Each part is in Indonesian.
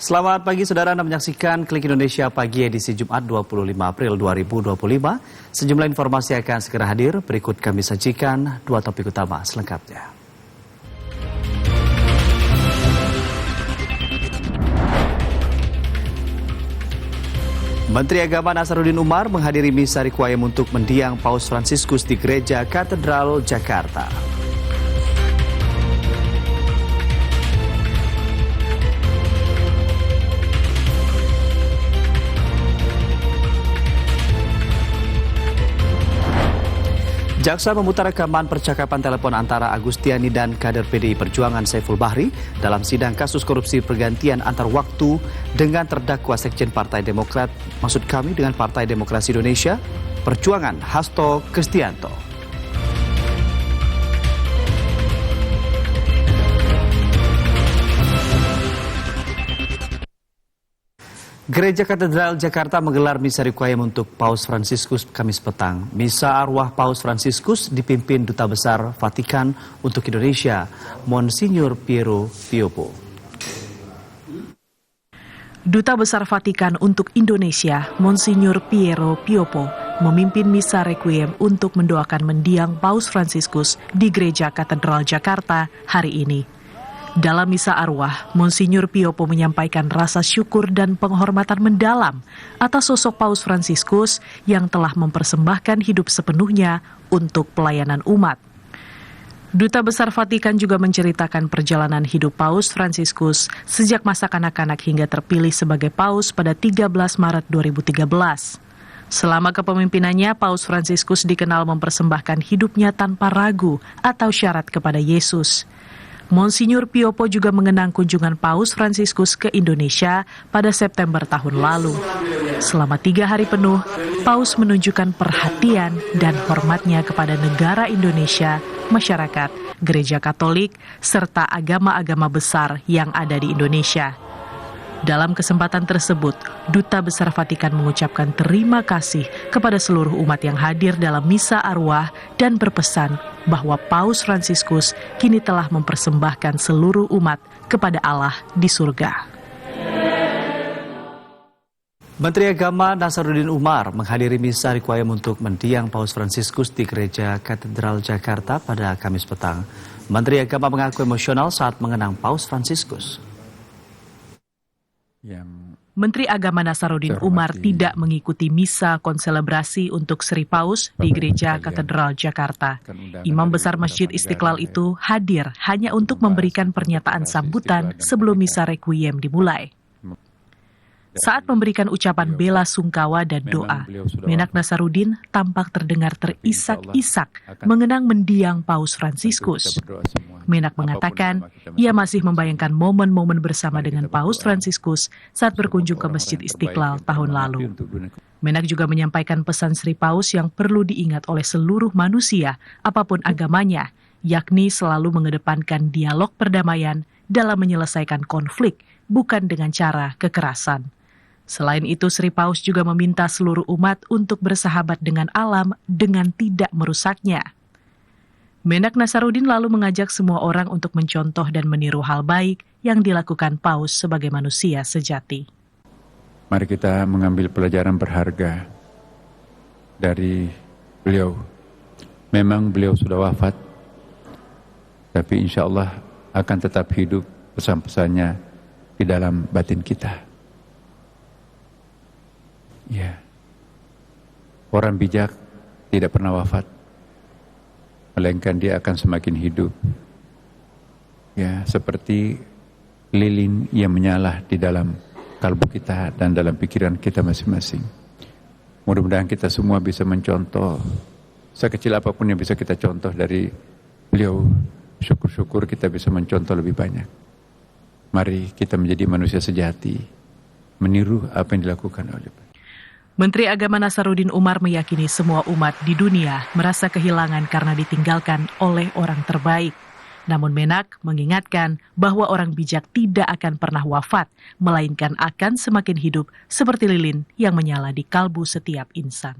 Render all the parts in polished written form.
Selamat pagi saudara, Anda menyaksikan Klik Indonesia Pagi edisi Jumat 25 April 2025. Sejumlah informasi akan segera hadir, berikut kami sajikan dua topik utama selengkapnya. Menteri Agama Nasaruddin Umar menghadiri misa requiem untuk mendiang Paus Fransiskus di Gereja Katedral Jakarta. Jaksa memutar rekaman percakapan telepon antara Agustiani dan kader PDI Perjuangan Saiful Bahri dalam sidang kasus korupsi pergantian antar waktu dengan terdakwa Sekjen Partai Demokrat, maksud kami dengan Partai Demokrasi Indonesia, Perjuangan Hasto Kristianto. Gereja Katedral Jakarta menggelar misa requiem untuk Paus Fransiskus Kamis petang. Misa arwah Paus Fransiskus dipimpin Duta Besar Vatikan untuk Indonesia, Monsignor Piero Piopo. Duta Besar Vatikan untuk Indonesia, Monsignor Piero Piopo, memimpin misa requiem untuk mendoakan mendiang Paus Fransiskus di Gereja Katedral Jakarta hari ini. Dalam misa arwah, Monsignor Piopo menyampaikan rasa syukur dan penghormatan mendalam atas sosok Paus Fransiskus yang telah mempersembahkan hidup sepenuhnya untuk pelayanan umat. Duta Besar Vatikan juga menceritakan perjalanan hidup Paus Fransiskus sejak masa kanak-kanak hingga terpilih sebagai Paus pada 13 Maret 2013. Selama kepemimpinannya, Paus Fransiskus dikenal mempersembahkan hidupnya tanpa ragu atau syarat kepada Yesus. Monsignor Piopo juga mengenang kunjungan Paus Fransiskus ke Indonesia pada September tahun lalu. Selama 3 hari penuh, Paus menunjukkan perhatian dan hormatnya kepada negara Indonesia, masyarakat, gereja Katolik, serta agama-agama besar yang ada di Indonesia. Dalam kesempatan tersebut, Duta Besar Vatikan mengucapkan terima kasih kepada seluruh umat yang hadir dalam misa arwah dan berpesan bahwa Paus Fransiskus kini telah mempersembahkan seluruh umat kepada Allah di surga. Menteri Agama Nasaruddin Umar menghadiri misa requiem untuk mendiang Paus Fransiskus di Gereja Katedral Jakarta pada Kamis petang. Menteri Agama mengaku emosional saat mengenang Paus Fransiskus. Menteri Agama Nasaruddin Umar tidak mengikuti misa konselebrasi untuk Sri Paus di Gereja Katedral Jakarta. Imam Besar Masjid Istiqlal itu hadir hanya untuk memberikan pernyataan sambutan sebelum misa requiem dimulai. Saat memberikan ucapan bela sungkawa dan doa, Menak Nasaruddin tampak terdengar terisak-isak mengenang mendiang Paus Fransiskus. Menak mengatakan ia masih membayangkan momen-momen bersama dengan Paus Fransiskus saat berkunjung ke Masjid Istiqlal tahun lalu. Menak juga menyampaikan pesan Sri Paus yang perlu diingat oleh seluruh manusia, apapun agamanya, yakni selalu mengedepankan dialog perdamaian dalam menyelesaikan konflik, bukan dengan cara kekerasan. Selain itu, Sri Paus juga meminta seluruh umat untuk bersahabat dengan alam dengan tidak merusaknya. Menak Nasaruddin lalu mengajak semua orang untuk mencontoh dan meniru hal baik yang dilakukan Paus sebagai manusia sejati. Mari kita mengambil pelajaran berharga dari beliau. Memang beliau sudah wafat, tapi insya Allah akan tetap hidup pesan-pesannya di dalam batin kita. Ya, orang bijak tidak pernah wafat, melainkan dia akan semakin hidup. Ya, seperti lilin yang menyala di dalam kalbu kita dan dalam pikiran kita masing-masing. Mudah-mudahan kita semua bisa mencontoh, sekecil apapun yang bisa kita contoh dari beliau. Syukur-syukur kita bisa mencontoh lebih banyak. Mari kita menjadi manusia sejati, meniru apa yang dilakukan oleh beliau. Menteri Agama Nasaruddin Umar meyakini semua umat di dunia merasa kehilangan karena ditinggalkan oleh orang terbaik. Namun Menak mengingatkan bahwa orang bijak tidak akan pernah wafat, melainkan akan semakin hidup seperti lilin yang menyala di kalbu setiap insan.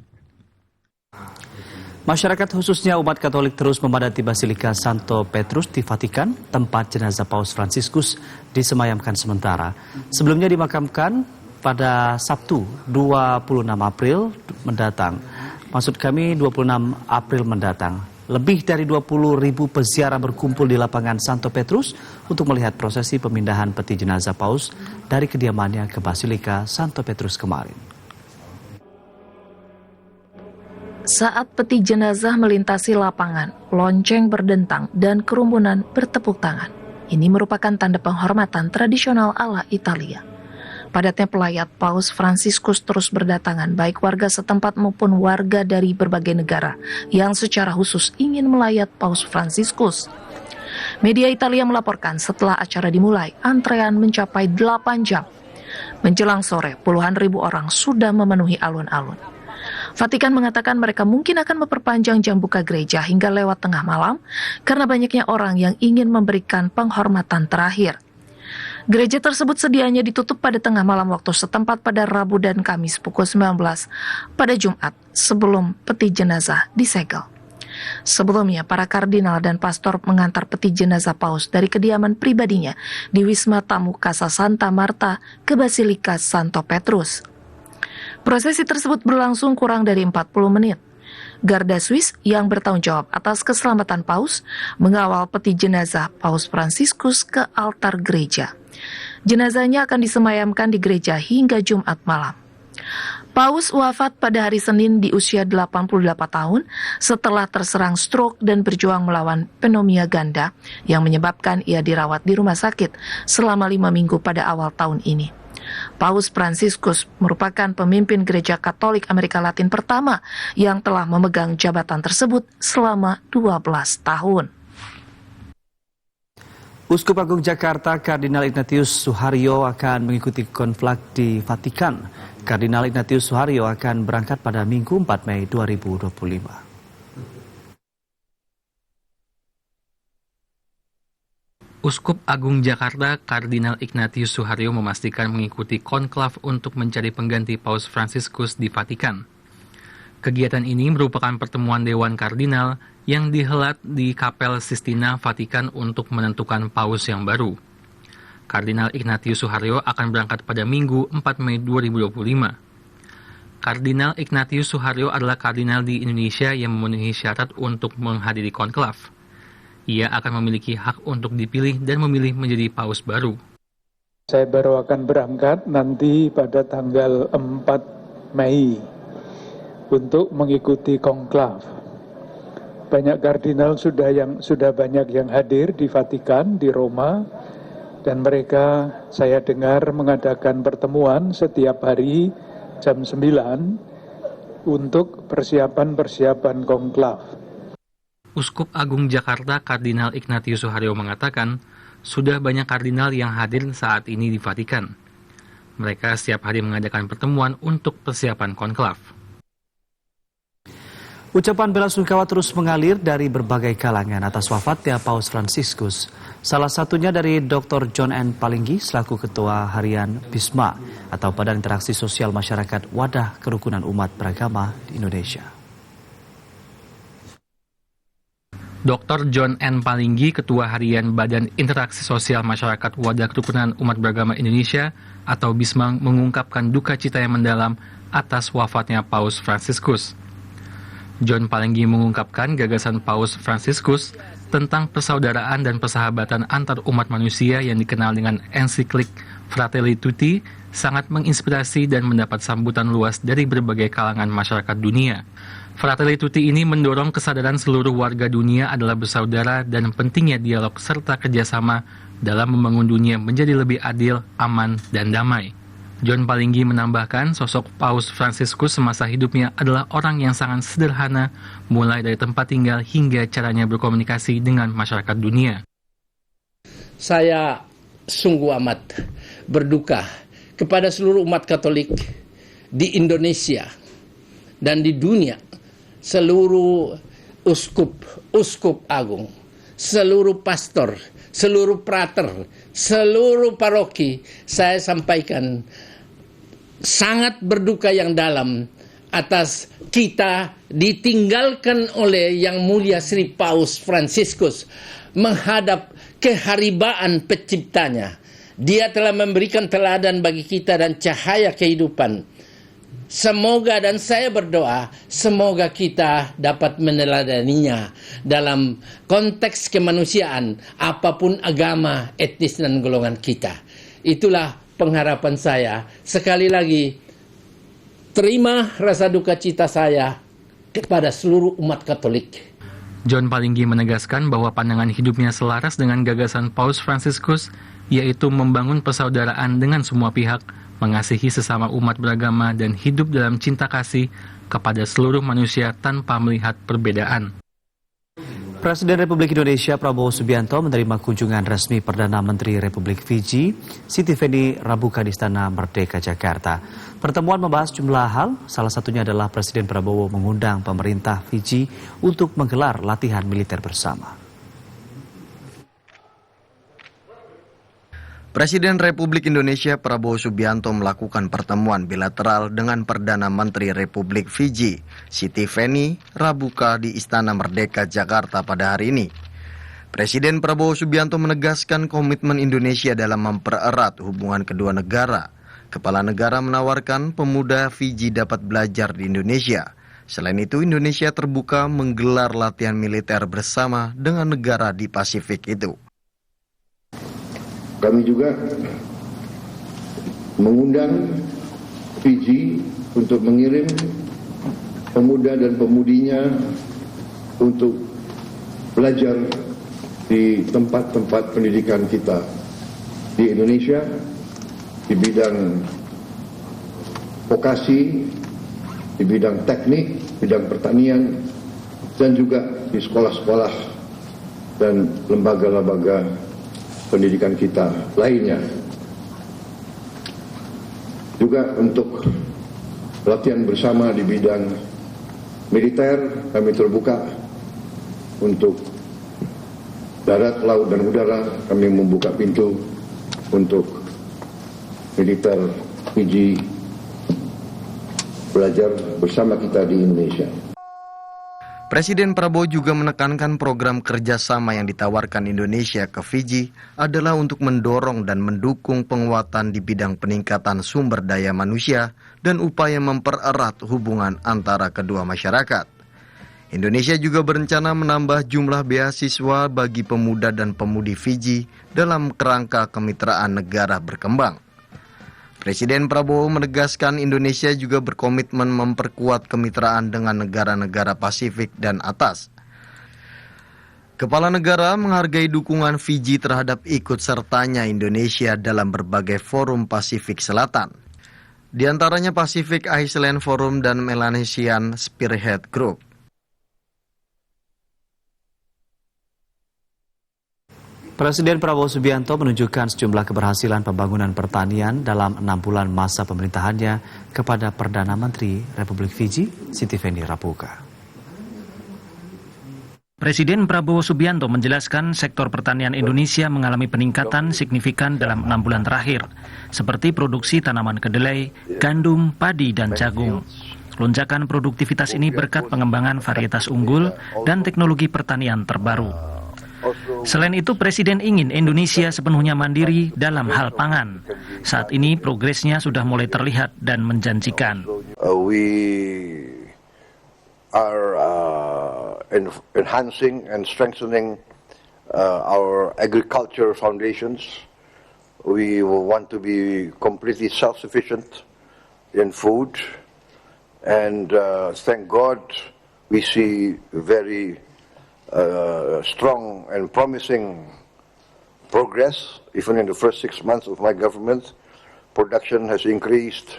Masyarakat khususnya umat Katolik terus memadati Basilika Santo Petrus di Vatikan, tempat jenazah Paus Fransiskus disemayamkan sementara. Sebelumnya dimakamkan pada Sabtu 26 April mendatang. Maksud kami 26 April mendatang. Lebih dari 20.000 peziarah berkumpul di lapangan Santo Petrus untuk melihat prosesi pemindahan peti jenazah Paus dari kediamannya ke Basilika Santo Petrus kemarin. Saat peti jenazah melintasi lapangan, lonceng berdentang dan kerumunan bertepuk tangan. Ini merupakan tanda penghormatan tradisional ala Italia. Padatnya pelayat Paus Fransiskus terus berdatangan, baik warga setempat maupun warga dari berbagai negara yang secara khusus ingin melayat Paus Fransiskus. Media Italia melaporkan setelah acara dimulai, antrean mencapai 8 jam. Menjelang sore, puluhan ribu orang sudah memenuhi alun-alun. Vatikan mengatakan mereka mungkin akan memperpanjang jam buka gereja hingga lewat tengah malam karena banyaknya orang yang ingin memberikan penghormatan terakhir. Gereja tersebut sedianya ditutup pada tengah malam waktu setempat pada Rabu dan Kamis pukul 19 pada Jumat sebelum peti jenazah disegel. Sebelumnya, para kardinal dan pastor mengantar peti jenazah Paus dari kediaman pribadinya di Wisma Tamu Casa Santa Marta ke Basilika Santo Petrus. Prosesi tersebut berlangsung kurang dari 40 menit. Garda Swiss yang bertanggung jawab atas keselamatan Paus mengawal peti jenazah Paus Fransiskus ke altar gereja. Jenazahnya akan disemayamkan di gereja hingga Jumat malam. Paus wafat pada hari Senin di usia 88 tahun setelah terserang stroke dan berjuang melawan pneumonia ganda yang menyebabkan ia dirawat di rumah sakit selama 5 minggu pada awal tahun ini. Paus Fransiskus merupakan pemimpin Gereja Katolik Amerika Latin pertama yang telah memegang jabatan tersebut selama 12 tahun. Uskup Agung Jakarta Kardinal Ignatius Suharyo akan mengikuti konflag di Vatikan. Kardinal Ignatius Suharyo akan berangkat pada Minggu 4 Mei 2025. Uskup Agung Jakarta Kardinal Ignatius Suharyo memastikan mengikuti konklav untuk mencari pengganti Paus Fransiskus di Vatikan. Kegiatan ini merupakan pertemuan Dewan Kardinal yang dihelat di Kapel Sistina Vatikan untuk menentukan Paus yang baru. Kardinal Ignatius Suharyo akan berangkat pada Minggu 4 Mei 2025. Kardinal Ignatius Suharyo adalah kardinal di Indonesia yang memenuhi syarat untuk menghadiri konklav. Ia akan memiliki hak untuk dipilih dan memilih menjadi paus baru. Saya baru akan berangkat nanti pada tanggal 4 Mei untuk mengikuti konklav. Banyak kardinal sudah banyak yang hadir di Vatikan, di Roma, dan mereka saya dengar mengadakan pertemuan setiap hari jam 9 untuk persiapan konklav. Uskup Agung Jakarta Kardinal Ignatius Suharyo mengatakan, sudah banyak kardinal yang hadir saat ini di Vatikan. Mereka setiap hari mengadakan pertemuan untuk persiapan konklav. Ucapan bela sungkawa terus mengalir dari berbagai kalangan atas wafatnya Paus Fransiskus. Salah satunya dari Dr. John N. Palinggi selaku Ketua Harian BISMA atau Badan Interaksi Sosial Masyarakat Wadah Kerukunan Umat Beragama di Indonesia. Dr. John N. Palinggi, Ketua Harian Badan Interaksi Sosial Masyarakat Wadah Kerukunan Umat Beragama Indonesia atau BISMA mengungkapkan duka cita yang mendalam atas wafatnya Paus Fransiskus. John Palinggi mengungkapkan gagasan Paus Fransiskus tentang persaudaraan dan persahabatan antar umat manusia yang dikenal dengan ensiklik Fratelli Tutti sangat menginspirasi dan mendapat sambutan luas dari berbagai kalangan masyarakat dunia. Fratelli Tutti ini mendorong kesadaran seluruh warga dunia adalah bersaudara dan pentingnya dialog serta kerjasama dalam membangun dunia menjadi lebih adil, aman, dan damai. John Palinggi menambahkan sosok Paus Fransiskus semasa hidupnya adalah orang yang sangat sederhana, mulai dari tempat tinggal hingga caranya berkomunikasi dengan masyarakat dunia. Saya sungguh amat berduka kepada seluruh umat Katolik di Indonesia dan di dunia, seluruh uskup agung, seluruh pastor, seluruh prater, seluruh paroki. Saya sampaikan sangat berduka yang dalam atas kita ditinggalkan oleh Yang Mulia Sri Paus Fransiskus menghadap keharibaan penciptanya. Dia telah memberikan teladan bagi kita dan cahaya kehidupan. Semoga, dan saya berdoa, semoga kita dapat meneladaninya dalam konteks kemanusiaan, apapun agama, etnis, dan golongan kita. Itulah pengharapan saya. Sekali lagi, terima rasa duka cita saya kepada seluruh umat Katolik. John Palinggi menegaskan bahwa pandangan hidupnya selaras dengan gagasan Paus Fransiskus, yaitu membangun persaudaraan dengan semua pihak, mengasihi sesama umat beragama, dan hidup dalam cinta kasih kepada seluruh manusia tanpa melihat perbedaan. Presiden Republik Indonesia Prabowo Subianto menerima kunjungan resmi Perdana Menteri Republik Fiji, Siti Feni Rabuka di Istana Merdeka, Jakarta. Pertemuan membahas jumlah hal, salah satunya adalah Presiden Prabowo mengundang pemerintah Fiji untuk menggelar latihan militer bersama. Presiden Republik Indonesia Prabowo Subianto melakukan pertemuan bilateral dengan Perdana Menteri Republik Fiji, Siti Feni Rabuka di Istana Merdeka, Jakarta pada hari ini. Presiden Prabowo Subianto menegaskan komitmen Indonesia dalam mempererat hubungan kedua negara. Kepala negara menawarkan pemuda Fiji dapat belajar di Indonesia. Selain itu, Indonesia terbuka menggelar latihan militer bersama dengan negara di Pasifik itu. Kami juga mengundang Fiji untuk mengirim pemuda dan pemudinya untuk belajar di tempat-tempat pendidikan kita di Indonesia, di bidang vokasi, di bidang teknik, bidang pertanian, dan juga di sekolah-sekolah dan lembaga-lembaga pendidikan kita lainnya. Juga untuk latihan bersama di bidang militer, kami terbuka untuk darat, laut, dan udara. Kami membuka pintu untuk militer Fiji belajar bersama kita di Indonesia. Presiden Prabowo juga menekankan program kerjasama yang ditawarkan Indonesia ke Fiji adalah untuk mendorong dan mendukung penguatan di bidang peningkatan sumber daya manusia dan upaya mempererat hubungan antara kedua masyarakat. Indonesia juga berencana menambah jumlah beasiswa bagi pemuda dan pemudi Fiji dalam kerangka kemitraan negara berkembang. Presiden Prabowo menegaskan Indonesia juga berkomitmen memperkuat kemitraan dengan negara-negara Pasifik dan atas. Kepala negara menghargai dukungan Fiji terhadap ikut sertanya Indonesia dalam berbagai forum Pasifik Selatan. Di antaranya Pacific Island Forum dan Melanesian Spearhead Group. Presiden Prabowo Subianto menunjukkan sejumlah keberhasilan pembangunan pertanian dalam 6 bulan masa pemerintahannya kepada Perdana Menteri Republik Fiji, Siti Feni Rabuka. Presiden Prabowo Subianto menjelaskan sektor pertanian Indonesia mengalami peningkatan signifikan dalam 6 bulan terakhir, seperti produksi tanaman kedelai, gandum, padi, dan jagung. Lonjakan produktivitas ini berkat pengembangan varietas unggul dan teknologi pertanian terbaru. Selain itu, Presiden ingin Indonesia sepenuhnya mandiri dalam hal pangan. Saat ini progresnya sudah mulai terlihat dan menjanjikan. We are enhancing and strengthening our agriculture foundations. We want to be completely self-sufficient in food, and thank God we see very strong and promising progress. Even in the first 6 months of my government, production has increased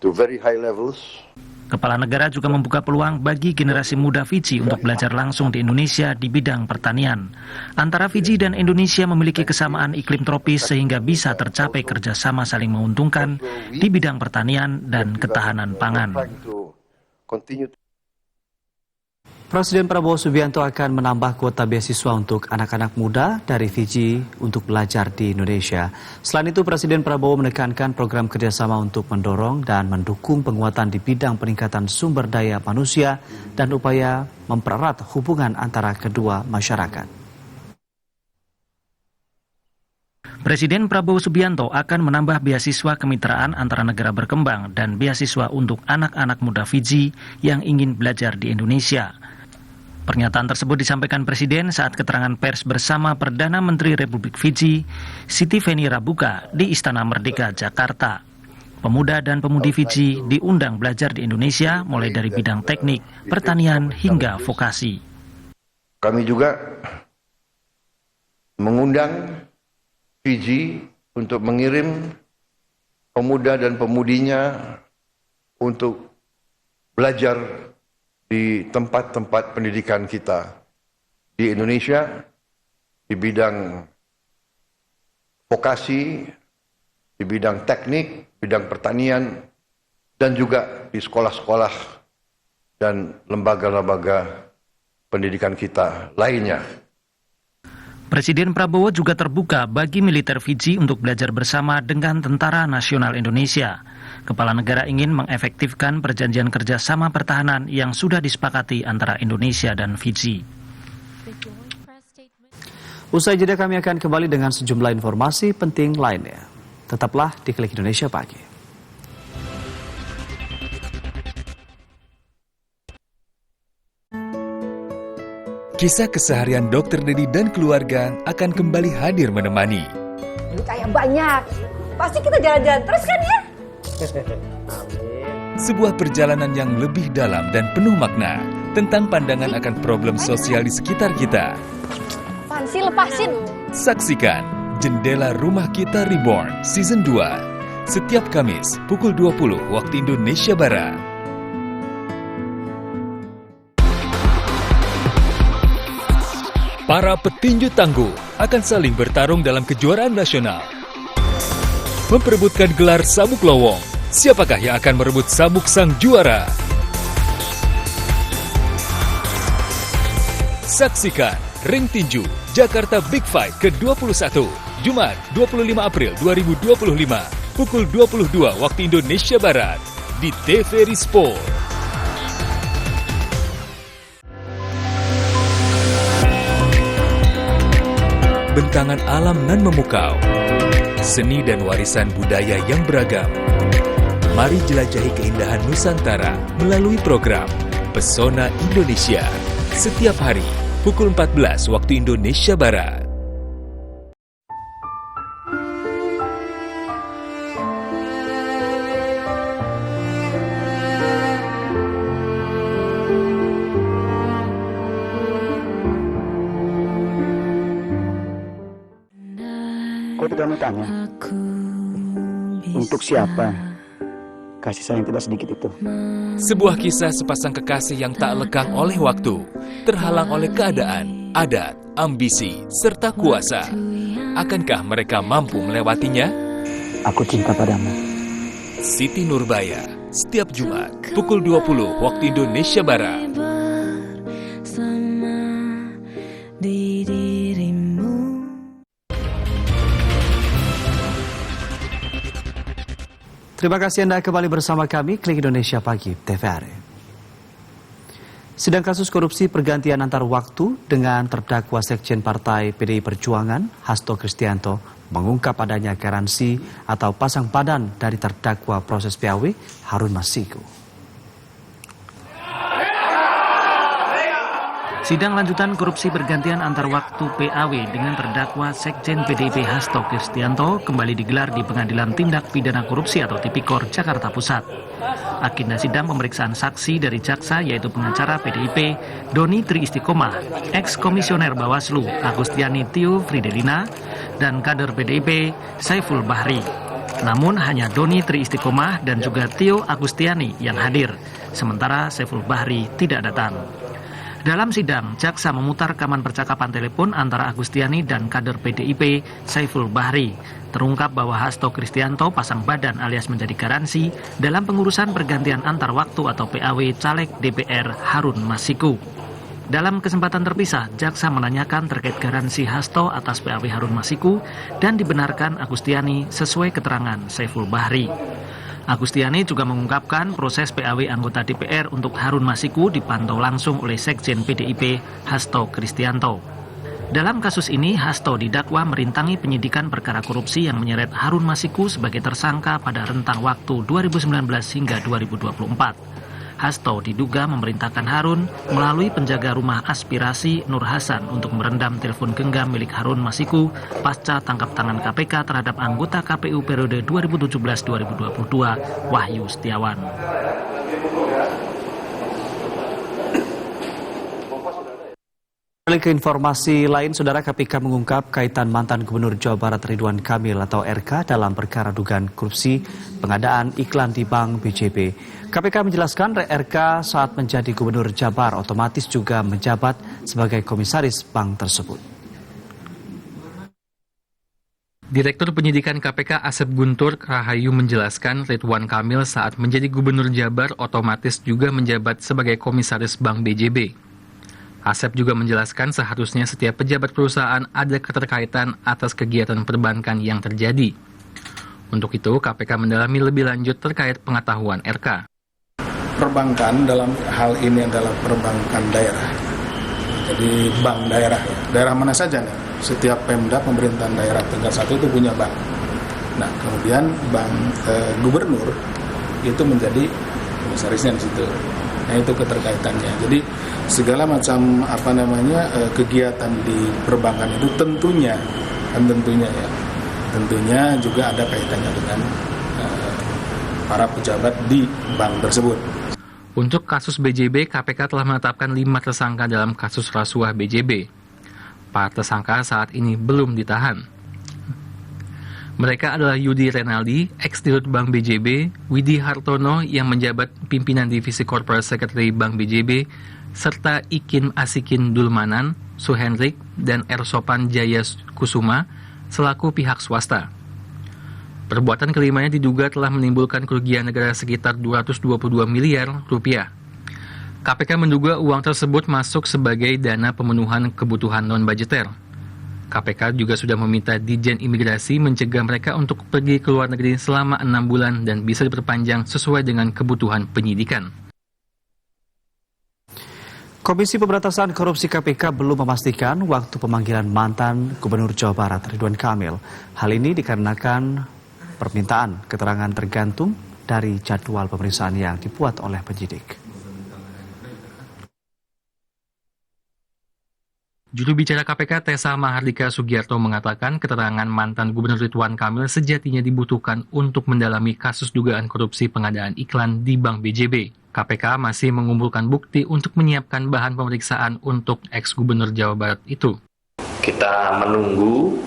to very high levels. Kepala negara juga membuka peluang bagi generasi muda Fiji untuk belajar langsung di Indonesia di bidang pertanian. Antara Fiji dan Indonesia memiliki kesamaan iklim tropis sehingga bisa tercapai kerjasama saling menguntungkan di bidang pertanian dan ketahanan pangan. Presiden Prabowo Subianto akan menambah kuota beasiswa untuk anak-anak muda dari Fiji untuk belajar di Indonesia. Selain itu, Presiden Prabowo menekankan program kerjasama untuk mendorong dan mendukung penguatan di bidang peningkatan sumber daya manusia dan upaya mempererat hubungan antara kedua masyarakat. Presiden Prabowo Subianto akan menambah beasiswa kemitraan antara negara berkembang dan beasiswa untuk anak-anak muda Fiji yang ingin belajar di Indonesia. Pernyataan tersebut disampaikan Presiden saat keterangan pers bersama Perdana Menteri Republik Fiji, Siti Feni Rabuka, di Istana Merdeka, Jakarta. Pemuda dan pemudi Fiji diundang belajar di Indonesia mulai dari bidang teknik, pertanian, hingga vokasi. Kami juga mengundang Fiji untuk mengirim pemuda dan pemudinya untuk belajar di tempat-tempat pendidikan kita di Indonesia, di bidang vokasi, di bidang teknik, bidang pertanian, dan juga di sekolah-sekolah dan lembaga-lembaga pendidikan kita lainnya. Presiden Prabowo juga terbuka bagi militer Fiji untuk belajar bersama dengan Tentara Nasional Indonesia. Kepala negara ingin mengefektifkan perjanjian kerjasama pertahanan yang sudah disepakati antara Indonesia dan Fiji. Usai jeda kami akan kembali dengan sejumlah informasi penting lainnya. Tetaplah di Klik Indonesia Pagi. Kisah keseharian Dr. Dedi dan keluarga akan kembali hadir menemani. Duit kayak banyak, pasti kita jalan-jalan terus kan ya? Sebuah perjalanan yang lebih dalam dan penuh makna tentang pandangan akan problem sosial di sekitar kita. Apaan sih, lepasin? Saksikan Jendela Rumah Kita Reborn Season 2 setiap Kamis pukul 20 waktu Indonesia Barat. Para petinju tangguh akan saling bertarung dalam kejuaraan nasional. Memperebutkan gelar sabuk lowong. Siapakah yang akan merebut sabuk sang juara? Saksikan Ring Tinju Jakarta Big Fight ke-21 Jumat 25 April 2025 pukul 22 waktu Indonesia Barat di TVRI Sport. Bentangan alam nan memukau, seni dan warisan budaya yang beragam. Mari jelajahi keindahan Nusantara melalui program Pesona Indonesia setiap hari pukul 14 waktu Indonesia Barat. Kau tidak mau tanya untuk siapa kasih sayang tidak sedikit itu? Sebuah kisah sepasang kekasih yang tak lekang oleh waktu, terhalang oleh keadaan, adat, ambisi, serta kuasa. Akankah mereka mampu melewatinya? Aku cinta padamu. Siti Nurbaya, setiap Jumat, pukul 20 waktu Indonesia Barat. Terima kasih Anda kembali bersama kami, Klik Indonesia Pagi, TVRI. Sidang kasus korupsi pergantian antar waktu dengan terdakwa Sekjen Partai PDI Perjuangan, Hasto Kristianto, mengungkap adanya garansi atau pasang badan dari terdakwa proses PAW, Harun Masiku. Sidang lanjutan korupsi pergantian antar waktu PAW dengan terdakwa Sekjen PDIP Hasto Kristianto kembali digelar di Pengadilan Tindak Pidana Korupsi atau Tipikor, Jakarta Pusat. Agenda sidang pemeriksaan saksi dari jaksa yaitu pengacara PDIP Doni Tri Istiqomah, ex-komisioner Bawaslu Agustiani Tio Fridelina, dan kader PDIP Saiful Bahri. Namun hanya Doni Tri Istiqomah dan juga Tio Agustiani yang hadir, sementara Saiful Bahri tidak datang. Dalam sidang, jaksa memutar rekaman percakapan telepon antara Agustiani dan kader PDIP Saiful Bahri. Terungkap bahwa Hasto Kristianto pasang badan alias menjadi garansi dalam pengurusan pergantian antar waktu atau PAW caleg DPR Harun Masiku. Dalam kesempatan terpisah, jaksa menanyakan terkait garansi Hasto atas PAW Harun Masiku dan dibenarkan Agustiani sesuai keterangan Saiful Bahri. Agustiani juga mengungkapkan proses PAW anggota DPR untuk Harun Masiku dipantau langsung oleh Sekjen PDIP Hasto Kristianto. Dalam kasus ini, Hasto didakwa merintangi penyidikan perkara korupsi yang menyeret Harun Masiku sebagai tersangka pada rentang waktu 2019 hingga 2024. Hasto diduga memerintahkan Harun melalui penjaga rumah aspirasi Nur Hasan untuk merendam telepon genggam milik Harun Masiku pasca tangkap tangan KPK terhadap anggota KPU periode 2017-2022 Wahyu Setiawan. Ke informasi lain, Saudara, KPK mengungkap kaitan mantan Gubernur Jawa Barat Ridwan Kamil atau RK dalam perkara dugaan korupsi pengadaan iklan di Bank BJB. KPK menjelaskan RK saat menjadi Gubernur Jabar otomatis juga menjabat sebagai komisaris bank tersebut. Direktur Penyidikan KPK Asep Guntur Rahayu menjelaskan Ridwan Kamil saat menjadi Gubernur Jabar otomatis juga menjabat sebagai komisaris Bank BJB. Asep juga menjelaskan seharusnya setiap pejabat perusahaan ada keterkaitan atas kegiatan perbankan yang terjadi. Untuk itu, KPK mendalami lebih lanjut terkait pengetahuan RK. Perbankan dalam hal ini adalah perbankan daerah. Jadi bank daerah, daerah mana saja nih? Setiap Pemda, pemerintahan daerah tingkat 1 itu punya bank. Nah, kemudian bank gubernur itu menjadi komisarisnya di situ. Nah, itu keterkaitannya. Jadi segala macam kegiatan di perbankan itu tentunya juga ada kaitannya dengan para pejabat di bank tersebut. Untuk kasus BJB, KPK telah menetapkan 5 tersangka dalam kasus rasuah BJB. Para tersangka saat ini belum ditahan. Mereka adalah Yudi Renaldi, ex-dirut Bank BJB, Widi Hartono yang menjabat pimpinan divisi Corporate Secretary Bank BJB, serta Ikin Asikin Dulmanan, Suhendrik, dan Ersopan Jaya Kusuma selaku pihak swasta. Perbuatan kelimanya diduga telah menimbulkan kerugian negara sekitar 222 miliar rupiah. KPK menduga uang tersebut masuk sebagai dana pemenuhan kebutuhan non-budgeter. KPK juga sudah meminta Ditjen Imigrasi mencegah mereka untuk pergi ke luar negeri selama 6 bulan dan bisa diperpanjang sesuai dengan kebutuhan penyidikan. Komisi Pemberantasan Korupsi KPK belum memastikan waktu pemanggilan mantan Gubernur Jawa Barat Ridwan Kamil. Hal ini dikarenakan permintaan keterangan tergantung dari jadwal pemeriksaan yang dibuat oleh penyidik. Juru bicara KPK Tessa Mahardika Sugiarto mengatakan keterangan mantan Gubernur Ridwan Kamil sejatinya dibutuhkan untuk mendalami kasus dugaan korupsi pengadaan iklan di Bank BJB. KPK masih mengumpulkan bukti untuk menyiapkan bahan pemeriksaan untuk ex-Gubernur Jawa Barat itu. Kita menunggu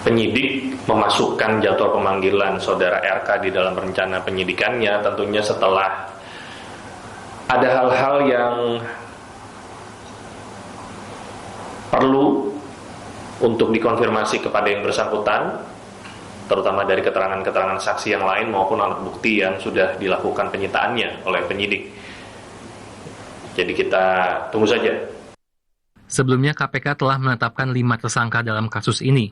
penyidik memasukkan jadwal pemanggilan saudara RK di dalam rencana penyidikannya, tentunya setelah ada hal-hal yang perlu untuk dikonfirmasi kepada yang bersangkutan, terutama dari keterangan-keterangan saksi yang lain maupun alat bukti yang sudah dilakukan penyitaannya oleh penyidik. Jadi kita tunggu saja. Sebelumnya KPK telah menetapkan 5 tersangka dalam kasus ini.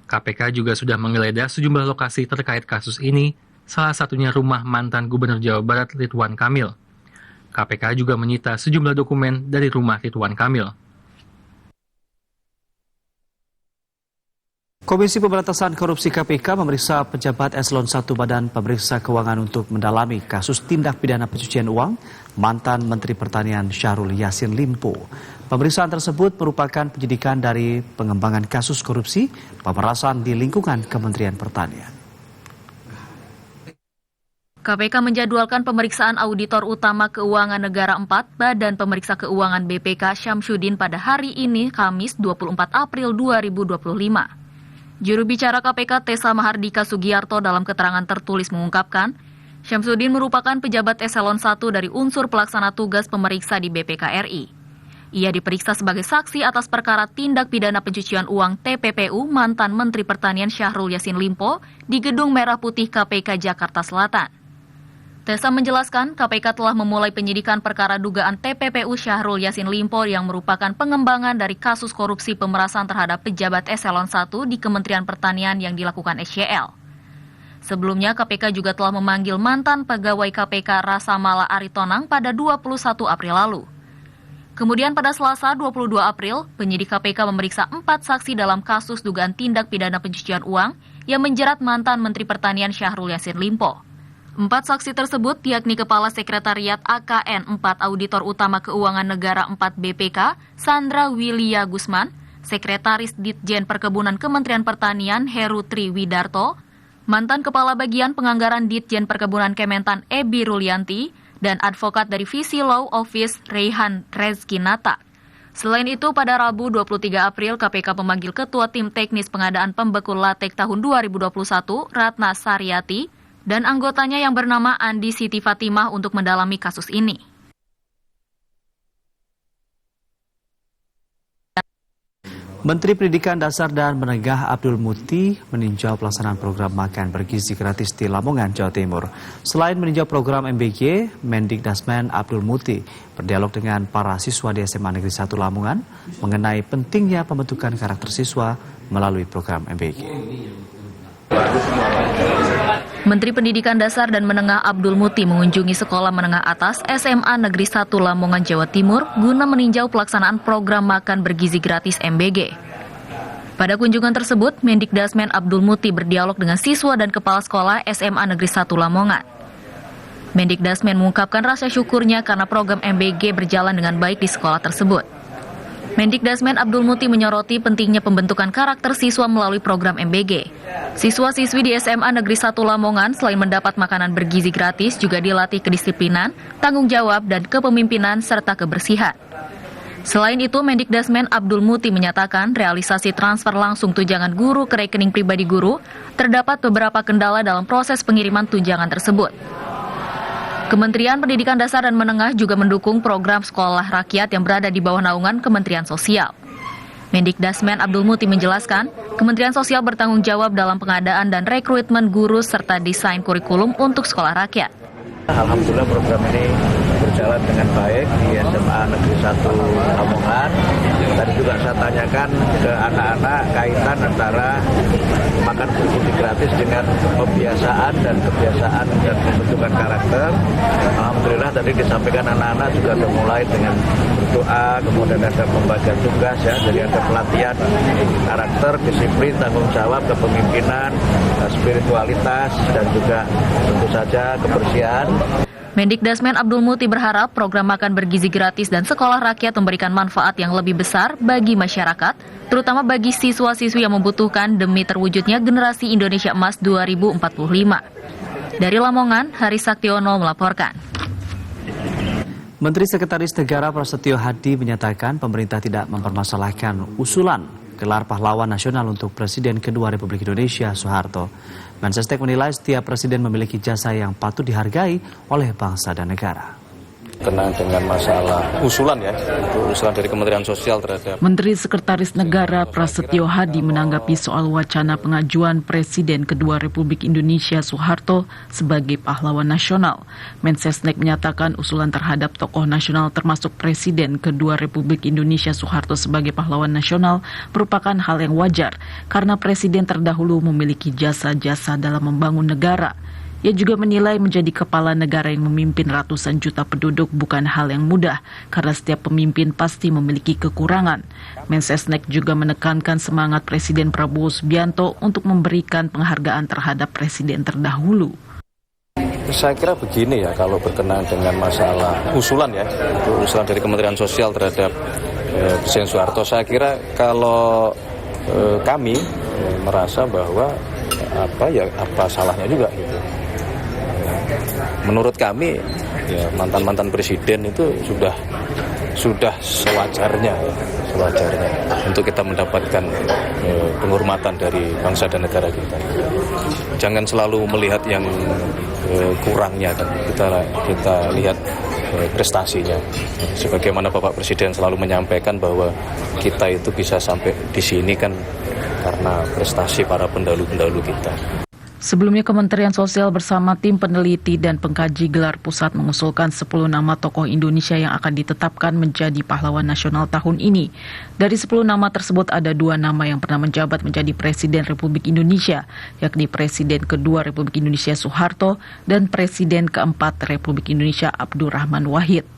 KPK juga sudah menggeledah sejumlah lokasi terkait kasus ini, salah satunya rumah mantan Gubernur Jawa Barat Ridwan Kamil. KPK juga menyita sejumlah dokumen dari rumah Ridwan Kamil. Komisi Pemberantasan Korupsi KPK memeriksa pejabat eselon 1 Badan Pemeriksa Keuangan untuk mendalami kasus tindak pidana pencucian uang mantan Menteri Pertanian Syahrul Yassin Limpo. Pemeriksaan tersebut merupakan penyidikan dari pengembangan kasus korupsi pemerasan di lingkungan Kementerian Pertanian. KPK menjadwalkan pemeriksaan Auditor Utama Keuangan Negara 4 Badan Pemeriksa Keuangan BPK Syamsuddin pada hari ini, Kamis 24 April 2025. Juru bicara KPK Tessa Mahardika Sugiarto dalam keterangan tertulis mengungkapkan, Syamsuddin merupakan pejabat eselon 1 dari unsur pelaksana tugas pemeriksa di BPK RI. Ia diperiksa sebagai saksi atas perkara tindak pidana pencucian uang TPPU mantan Menteri Pertanian Syahrul Yassin Limpo di Gedung Merah Putih KPK Jakarta Selatan. Tessa menjelaskan KPK telah memulai penyidikan perkara dugaan TPPU Syahrul Yassin Limpo yang merupakan pengembangan dari kasus korupsi pemerasan terhadap pejabat eselon 1 di Kementerian Pertanian yang dilakukan SYL. Sebelumnya KPK juga telah memanggil mantan pegawai KPK Rasa Mala Aritonang pada 21 April lalu. Kemudian pada Selasa 22 April, penyidik KPK memeriksa 4 saksi dalam kasus dugaan tindak pidana pencucian uang yang menjerat mantan Menteri Pertanian Syahrul Yassin Limpo. 4 saksi tersebut yakni Kepala Sekretariat AKN 4 Auditor Utama Keuangan Negara 4 BPK, Sandra Wilia Gusman, Sekretaris Ditjen Perkebunan Kementerian Pertanian Heru Tri Widarto, mantan Kepala Bagian Penganggaran Ditjen Perkebunan Kementan Ebi Rulianti, dan advokat dari Visi Law Office Rehan Rezkinata. Selain itu, pada Rabu 23 April, KPK memanggil Ketua Tim Teknis Pengadaan Pembekul Latek tahun 2021, Ratna Saryati, dan anggotanya yang bernama Andi Siti Fatimah untuk mendalami kasus ini. Menteri Pendidikan Dasar dan Menengah Abdul Muti meninjau pelaksanaan program makan bergizi gratis di Lamongan, Jawa Timur. Selain meninjau program MBG, Mendikdasmen Abdul Muti berdialog dengan para siswa di SMA Negeri 1 Lamongan mengenai pentingnya pembentukan karakter siswa melalui program MBG. Menteri Pendidikan Dasar dan Menengah Abdul Muti mengunjungi Sekolah Menengah Atas SMA Negeri 1 Lamongan, Jawa Timur guna meninjau pelaksanaan program makan bergizi gratis MBG. Pada kunjungan tersebut, Mendikdasmen Abdul Muti berdialog dengan siswa dan kepala sekolah SMA Negeri 1 Lamongan. Mendikdasmen mengungkapkan rasa syukurnya karena program MBG berjalan dengan baik di sekolah tersebut. Mendikdasmen Abdul Muti menyoroti pentingnya pembentukan karakter siswa melalui program MBG. Siswa-siswi di SMA Negeri 1 Lamongan selain mendapat makanan bergizi gratis juga dilatih kedisiplinan, tanggung jawab, dan kepemimpinan serta kebersihan. Selain itu, Mendikdasmen Abdul Muti menyatakan realisasi transfer langsung tunjangan guru ke rekening pribadi guru terdapat beberapa kendala dalam proses pengiriman tunjangan tersebut. Kementerian Pendidikan Dasar dan Menengah juga mendukung program sekolah rakyat yang berada di bawah naungan Kementerian Sosial. Mendikdasmen Abdul Muti menjelaskan, Kementerian Sosial bertanggung jawab dalam pengadaan dan rekrutmen guru serta desain kurikulum untuk sekolah rakyat. Alhamdulillah program ini berjalan dengan baik di SMA Negeri 1 Lamongan. Tadi juga saya tanyakan ke anak-anak kaitan antara makan bergizi gratis dengan pembiasaan dan kebiasaan dan pembentukan karakter. Alhamdulillah tadi disampaikan anak-anak juga sudah mulai dengan berdoa, kemudian ada membaca tugas ya, jadi ada pelatihan karakter, disiplin, tanggung jawab, kepemimpinan, spiritualitas, dan juga tentu saja kebersihan. Mendikdasmen Abdul Muti berharap program makan bergizi gratis dan sekolah rakyat memberikan manfaat yang lebih besar bagi masyarakat, terutama bagi siswa-siswi yang membutuhkan demi terwujudnya generasi Indonesia Emas 2045. Dari Lamongan, Haris Saktiono melaporkan. Menteri Sekretaris Negara Prasetyo Hadi menyatakan pemerintah tidak mempermasalahkan usulan gelar pahlawan nasional untuk Presiden kedua Republik Indonesia, Soeharto. Mensesnek menilai setiap presiden memiliki jasa yang patut dihargai oleh bangsa dan negara. Kenaan dengan masalah usulan ya, usulan dari Kementerian Sosial terhadap Menteri Sekretaris Negara Prasetyo Hadi menanggapi soal wacana pengajuan Presiden kedua Republik Indonesia Soeharto sebagai pahlawan nasional. Mensesnek menyatakan usulan terhadap tokoh nasional termasuk Presiden kedua Republik Indonesia Soeharto sebagai pahlawan nasional merupakan hal yang wajar karena Presiden terdahulu memiliki jasa-jasa dalam membangun negara. Ia juga menilai menjadi kepala negara yang memimpin ratusan juta penduduk bukan hal yang mudah, karena setiap pemimpin pasti memiliki kekurangan. Mensesnek juga menekankan semangat Presiden Prabowo Subianto untuk memberikan penghargaan terhadap Presiden terdahulu. Saya kira begini ya, kalau berkenaan dengan masalah usulan ya, usulan dari Kementerian Sosial terhadap Presiden Soeharto, saya kira kalau kami merasa bahwa apa salahnya juga gitu. Menurut kami ya mantan presiden itu sudah sewajarnya untuk kita mendapatkan penghormatan dari bangsa dan negara kita. Jangan selalu melihat yang kurangnya, kan kita lihat prestasinya. Sebagaimana Bapak Presiden selalu menyampaikan bahwa kita itu bisa sampai di sini kan karena prestasi para pendahulu-pendahulu kita. Sebelumnya Kementerian Sosial bersama tim peneliti dan pengkaji gelar pusat mengusulkan 10 nama tokoh Indonesia yang akan ditetapkan menjadi pahlawan nasional tahun ini. Dari 10 nama tersebut ada 2 nama yang pernah menjabat menjadi Presiden Republik Indonesia, yakni Presiden kedua Republik Indonesia Soeharto dan Presiden keempat Republik Indonesia Abdurrahman Wahid.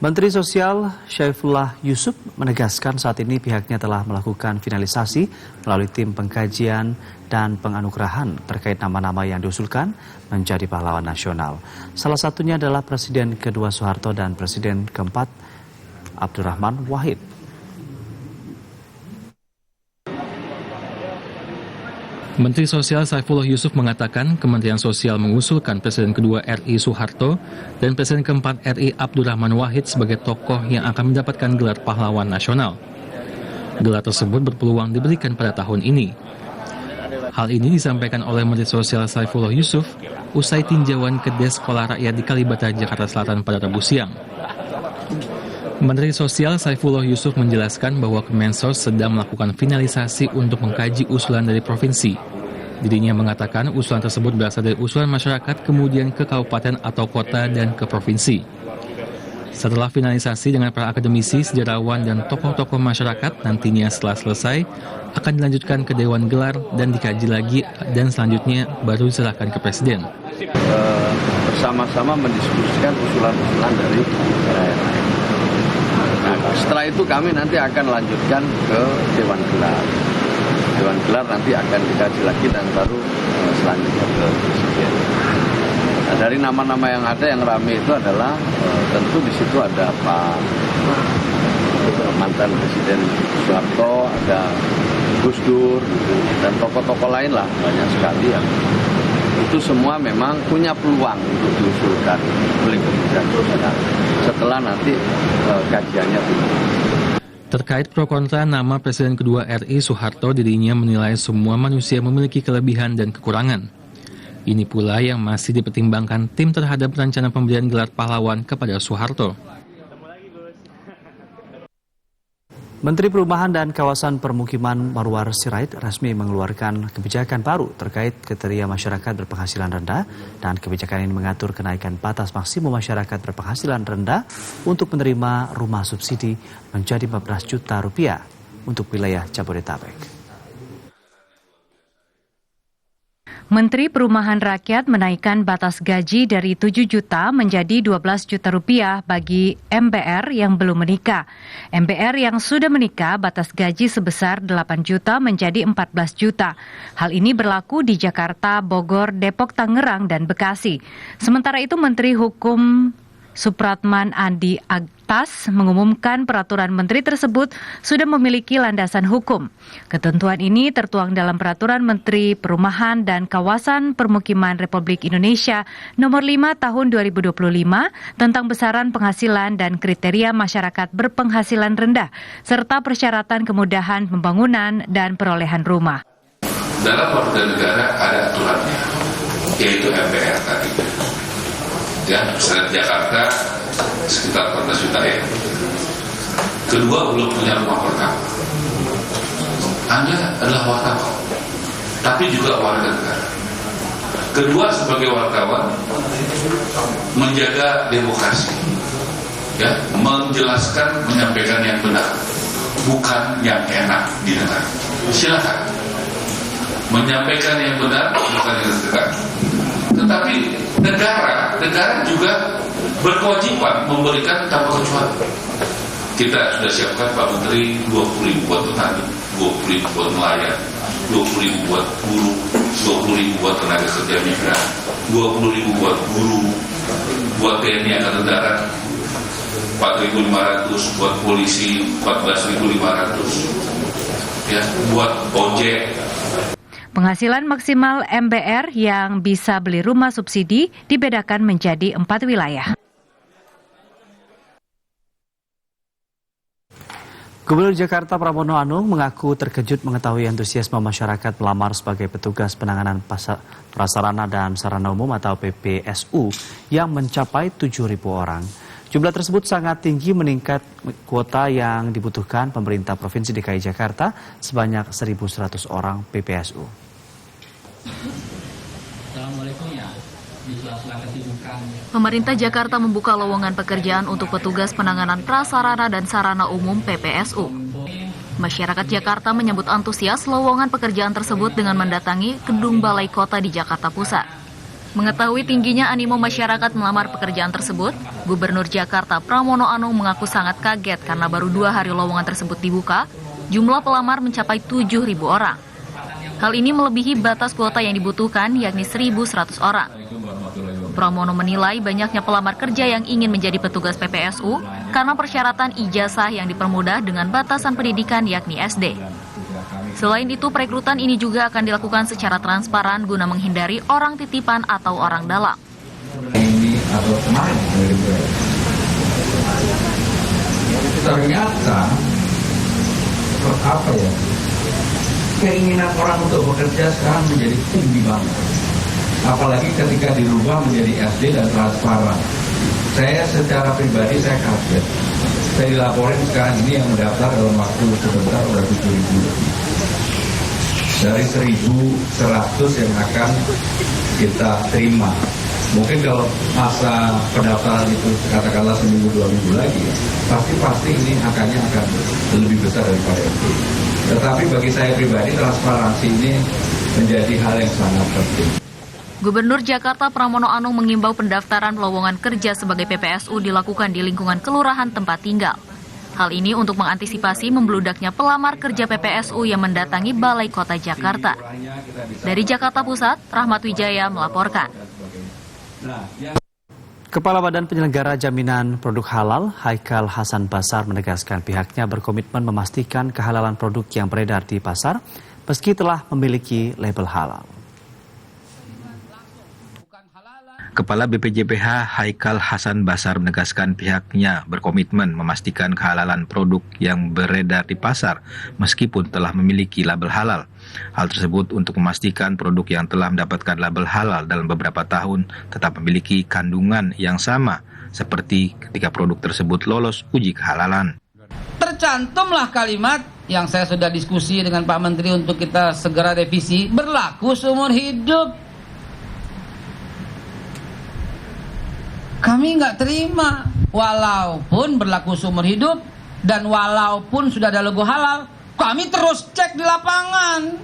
Menteri Sosial Syaifullah Yusuf menegaskan saat ini pihaknya telah melakukan finalisasi melalui tim pengkajian dan penganugerahan terkait nama-nama yang diusulkan menjadi pahlawan nasional. Salah satunya adalah Presiden kedua Soeharto dan Presiden keempat Abdurrahman Wahid. Menteri Sosial Syaifullah Yusuf mengatakan Kementerian Sosial mengusulkan Presiden kedua RI Soeharto dan Presiden keempat RI Abdurrahman Wahid sebagai tokoh yang akan mendapatkan gelar pahlawan nasional. Gelar tersebut berpeluang diberikan pada tahun ini. Hal ini disampaikan oleh Menteri Sosial Syaifullah Yusuf usai tinjauan ke Des Sekolah Rakyat di Kalibata, Jakarta Selatan pada Rabu siang. Menteri Sosial Syaifullah Yusuf menjelaskan bahwa Kemensos sedang melakukan finalisasi untuk mengkaji usulan dari provinsi. Dirinya mengatakan usulan tersebut berasal dari usulan masyarakat kemudian ke kabupaten atau kota dan ke provinsi. Setelah finalisasi dengan para akademisi, sejarawan, dan tokoh-tokoh masyarakat, nantinya setelah selesai akan dilanjutkan ke Dewan Gelar dan dikaji lagi dan selanjutnya baru diserahkan ke Presiden. Bersama-sama mendiskusikan usulan-usulan dari daerah. Nah, setelah itu kami nanti akan lanjutkan ke Dewan Gelar. Dewan Gelar nanti akan dikaji lagi dan baru selanjutnya ke Presiden. Nah, dari nama-nama yang ada yang ramai itu adalah tentu di situ ada Pak mantan Presiden Soeharto, ada Gus Dur, gitu, dan tokoh-tokoh lain lah banyak sekali yang itu semua memang punya peluang untuk diusulkan oleh Kementerian Sosial setelah nanti kajiannya tuntas. Terkait pro kontra nama Presiden kedua RI Soeharto, dirinya menilai semua manusia memiliki kelebihan dan kekurangan. Ini pula yang masih dipertimbangkan tim terhadap rencana pemberian gelar pahlawan kepada Soeharto. Menteri Perumahan dan Kawasan Permukiman Marwar Sirait resmi mengeluarkan kebijakan baru terkait kriteria masyarakat berpenghasilan rendah, dan kebijakan ini mengatur kenaikan batas maksimum masyarakat berpenghasilan rendah untuk menerima rumah subsidi menjadi 15 juta rupiah untuk wilayah Jabodetabek. Menteri Perumahan Rakyat menaikkan batas gaji dari 7 juta menjadi 12 juta rupiah bagi MBR yang belum menikah. MBR yang sudah menikah batas gaji sebesar 8 juta menjadi 14 juta. Hal ini berlaku di Jakarta, Bogor, Depok, Tangerang, dan Bekasi. Sementara itu Menteri Hukum Supratman Andi Aktas mengumumkan peraturan menteri tersebut sudah memiliki landasan hukum. Ketentuan ini tertuang dalam Peraturan Menteri Perumahan dan Kawasan Permukiman Republik Indonesia Nomor 5 Tahun 2025 tentang besaran penghasilan dan kriteria masyarakat berpenghasilan rendah serta persyaratan kemudahan pembangunan dan perolehan rumah. Dalam warga negara ada aturannya, yaitu MPR tadi. Ya, misalnya Jakarta sekitar 14 juta ya. Kedua, belum punya rumah pertama. Anda adalah wartawan, tapi juga warga negara. Kedua, sebagai wartawan menjaga demokrasi, ya, menjelaskan, menyampaikan yang benar, bukan yang enak di negara. Silakan menyampaikan yang benar, bukan yang enak. Tetapi negara juga berkewajiban memberikan tanpa kecuali. Kita sudah siapkan Pak Menteri 20.000 buat petani, 20.000 buat nelayan, 20.000 buat buruh, 20.000 buat tenaga kerja migran, 20.000 buat guru, buat TNI Angkatan Darat, 4.500 buat polisi, 14.500, ya, buat ojek. Penghasilan maksimal MBR yang bisa beli rumah subsidi dibedakan menjadi 4 wilayah. Gubernur Jakarta Pramono Anung mengaku terkejut mengetahui antusiasme masyarakat melamar sebagai petugas penanganan prasarana dan sarana umum atau PPSU yang mencapai 7.000 orang. Jumlah tersebut sangat tinggi meningkat kuota yang dibutuhkan pemerintah Provinsi DKI Jakarta sebanyak 1.100 orang PPSU. Pemerintah Jakarta membuka lowongan pekerjaan untuk petugas penanganan prasarana dan sarana umum PPSU. Masyarakat Jakarta menyambut antusias lowongan pekerjaan tersebut dengan mendatangi gedung Balai Kota di Jakarta Pusat. Mengetahui tingginya animo masyarakat melamar pekerjaan tersebut, Gubernur Jakarta Pramono Anung mengaku sangat kaget karena baru 2 hari lowongan tersebut dibuka, jumlah pelamar mencapai 7.000 orang. Hal ini melebihi batas kuota yang dibutuhkan, yakni 1.100 orang. Pramono menilai banyaknya pelamar kerja yang ingin menjadi petugas PPSU karena persyaratan ijazah yang dipermudah dengan batasan pendidikan yakni SD. Selain itu, perekrutan ini juga akan dilakukan secara transparan guna menghindari orang titipan atau orang dalam. Ini atau kemarin ternyata keinginan orang untuk bekerja sekarang menjadi tinggi banget. Apalagi ketika dirubah menjadi SD dan transparan. Saya secara pribadi saya kaget. Saya dilaporin sekarang ini yang mendaftar dalam waktu sebentar udah 7.000 lebih. Dari 1.100 yang akan kita terima. Mungkin kalau masa pendaftaran itu katakanlah seminggu 2 minggu lagi, pasti ini angkanya akan lebih besar daripada itu. Tetapi bagi saya pribadi transparansi ini menjadi hal yang sangat penting. Gubernur Jakarta Pramono Anung mengimbau pendaftaran lowongan kerja sebagai PPSU dilakukan di lingkungan kelurahan tempat tinggal. Hal ini untuk mengantisipasi membludaknya pelamar kerja PPSU yang mendatangi Balai Kota Jakarta. Dari Jakarta Pusat, Rahmat Wijaya melaporkan. Kepala Badan Penyelenggara Jaminan Produk Halal, Haikal Hasan Basar menegaskan pihaknya berkomitmen memastikan kehalalan produk yang beredar di pasar meski telah memiliki label halal. Kepala BPJPH Haikal Hasan Basar menegaskan pihaknya berkomitmen memastikan kehalalan produk yang beredar di pasar meskipun telah memiliki label halal. Hal tersebut untuk memastikan produk yang telah mendapatkan label halal dalam beberapa tahun tetap memiliki kandungan yang sama seperti ketika produk tersebut lolos uji kehalalan. Tercantumlah kalimat yang saya sudah diskusi dengan Pak Menteri untuk kita segera revisi, berlaku seumur hidup. Kami nggak terima, walaupun berlaku seumur hidup dan walaupun sudah ada logo halal, kami terus cek di lapangan.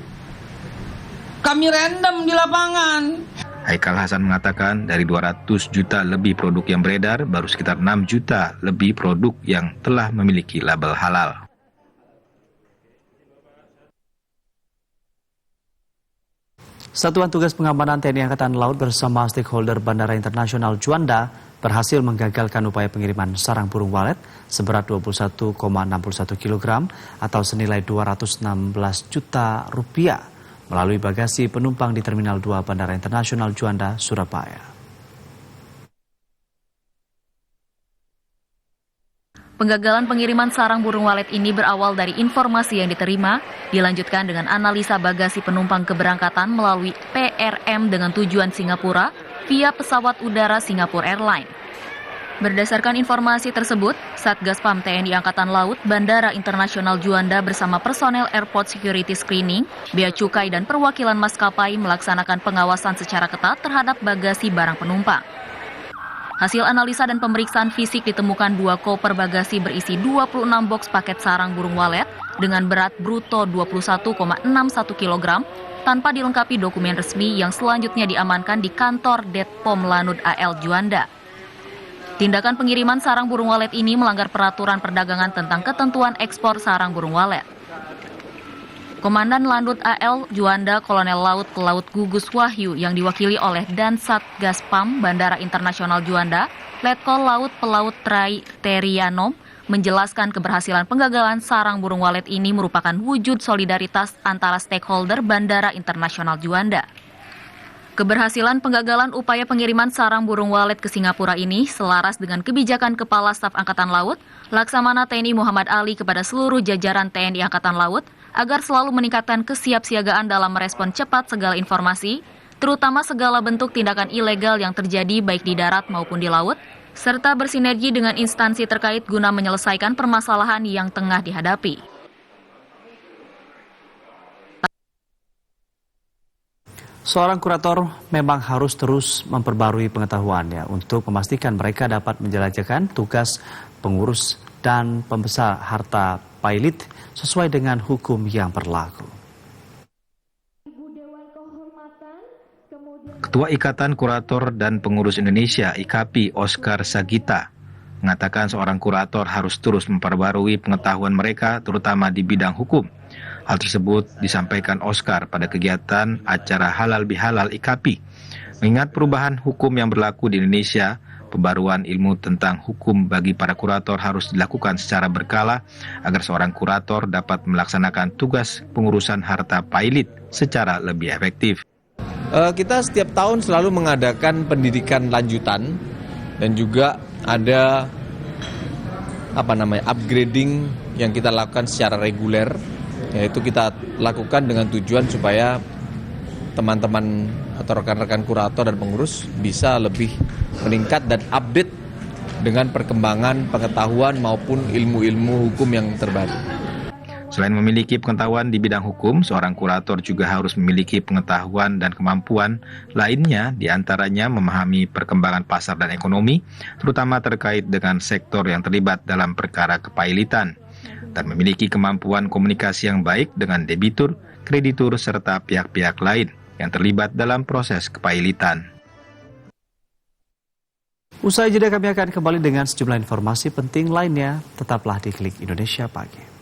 Kami random di lapangan. Haikal Hasan mengatakan dari 200 juta lebih produk yang beredar, baru sekitar 6 juta lebih produk yang telah memiliki label halal. Satuan Tugas Pengamanan TNI Angkatan Laut bersama stakeholder Bandara Internasional Juanda berhasil menggagalkan upaya pengiriman sarang burung walet seberat 21,61 kg atau senilai 216 juta rupiah melalui bagasi penumpang di Terminal 2 Bandara Internasional Juanda, Surabaya. Penggagalan pengiriman sarang burung walet ini berawal dari informasi yang diterima, dilanjutkan dengan analisa bagasi penumpang keberangkatan melalui PRM dengan tujuan Singapura via pesawat udara Singapore Airlines. Berdasarkan informasi tersebut, Satgas PAM TNI Angkatan Laut Bandara Internasional Juanda bersama personel Airport Security Screening, Bea Cukai dan perwakilan maskapai melaksanakan pengawasan secara ketat terhadap bagasi barang penumpang. Hasil analisa dan pemeriksaan fisik ditemukan 2 koper bagasi berisi 26 boks paket sarang burung walet dengan berat bruto 21,61 kg tanpa dilengkapi dokumen resmi yang selanjutnya diamankan di kantor Detpom Lanut AL Juanda. Tindakan pengiriman sarang burung walet ini melanggar peraturan perdagangan tentang ketentuan ekspor sarang burung walet. Komandan Lanut AL Juanda Kolonel Laut Pelaut Gugus Wahyu yang diwakili oleh Dansat Gaspam Bandara Internasional Juanda, Letkol Laut Pelaut Trai Terianom, menjelaskan keberhasilan penggagalan sarang burung walet ini merupakan wujud solidaritas antara stakeholder Bandara Internasional Juanda. Keberhasilan penggagalan upaya pengiriman sarang burung walet ke Singapura ini selaras dengan kebijakan Kepala Staf Angkatan Laut, Laksamana TNI Muhammad Ali kepada seluruh jajaran TNI Angkatan Laut, agar selalu meningkatkan kesiapsiagaan dalam merespon cepat segala informasi, terutama segala bentuk tindakan ilegal yang terjadi baik di darat maupun di laut, serta bersinergi dengan instansi terkait guna menyelesaikan permasalahan yang tengah dihadapi. Seorang kurator memang harus terus memperbarui pengetahuannya untuk memastikan mereka dapat menjalankan tugas pengurus dan pembesar harta pailit sesuai dengan hukum yang berlaku. Ketua Ikatan Kurator dan Pengurus Indonesia (IKAPI) Oscar Sagita mengatakan seorang kurator harus terus memperbarui pengetahuan mereka terutama di bidang hukum. Hal tersebut disampaikan Oscar pada kegiatan acara Halal Bihalal IKAPI. Mengingat perubahan hukum yang berlaku di Indonesia, pembaruan ilmu tentang hukum bagi para kurator harus dilakukan secara berkala agar seorang kurator dapat melaksanakan tugas pengurusan harta pailit secara lebih efektif. Kita setiap tahun selalu mengadakan pendidikan lanjutan dan juga ada upgrading yang kita lakukan secara reguler, yaitu kita lakukan dengan tujuan supaya teman-teman atau rekan-rekan kurator dan pengurus bisa lebih meningkat dan update dengan perkembangan pengetahuan maupun ilmu-ilmu hukum yang terbaru. Selain memiliki pengetahuan di bidang hukum, seorang kurator juga harus memiliki pengetahuan dan kemampuan lainnya, diantaranya memahami perkembangan pasar dan ekonomi, terutama terkait dengan sektor yang terlibat dalam perkara kepailitan, dan memiliki kemampuan komunikasi yang baik dengan debitur, kreditur, serta pihak-pihak lain yang terlibat dalam proses kepailitan. Usai jeda kami akan kembali dengan sejumlah informasi penting lainnya. Tetaplah di Klik Indonesia Pagi.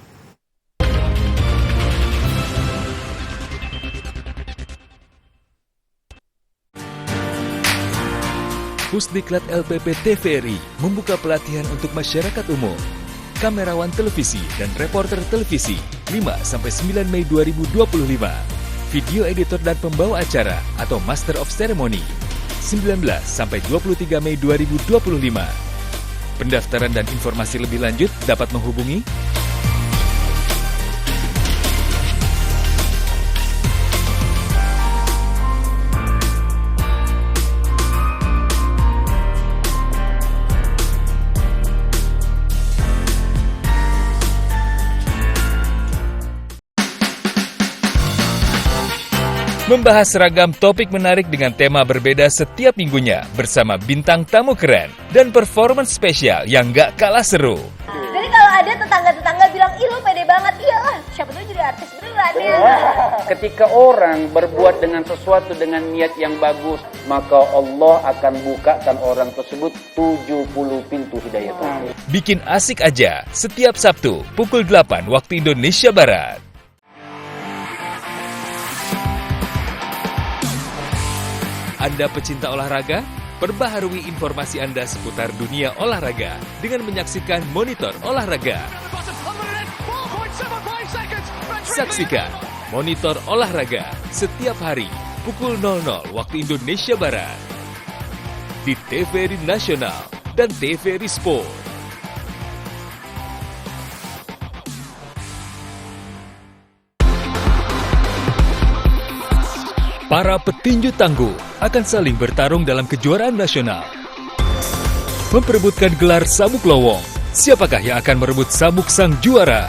Pusdiklat LPP TVRI membuka pelatihan untuk masyarakat umum, kamerawan televisi dan reporter televisi 5-9 Mei 2025, video editor dan pembawa acara atau Master of Ceremony 19-23 Mei 2025. Pendaftaran dan informasi lebih lanjut dapat menghubungi membahas ragam topik menarik dengan tema berbeda setiap minggunya bersama bintang tamu keren dan performance spesial yang gak kalah seru. Jadi kalau ada tetangga-tetangga bilang, ih lo pede banget, iyalah siapa tuh jadi artis beneran ya. Ketika orang berbuat dengan sesuatu dengan niat yang bagus, maka Allah akan bukakan orang tersebut 70 pintu hidayah. Bikin asik aja setiap Sabtu pukul 8 waktu Indonesia Barat. Anda pecinta olahraga? Perbaharui informasi Anda seputar dunia olahraga dengan menyaksikan Monitor Olahraga. Saksikan Monitor Olahraga setiap hari pukul 00 waktu Indonesia Barat di TVRI Nasional dan TVRI Sport. Para petinju tangguh akan saling bertarung dalam kejuaraan nasional. Memperebutkan gelar Sabuk Lowong. Siapakah yang akan merebut sabuk sang juara?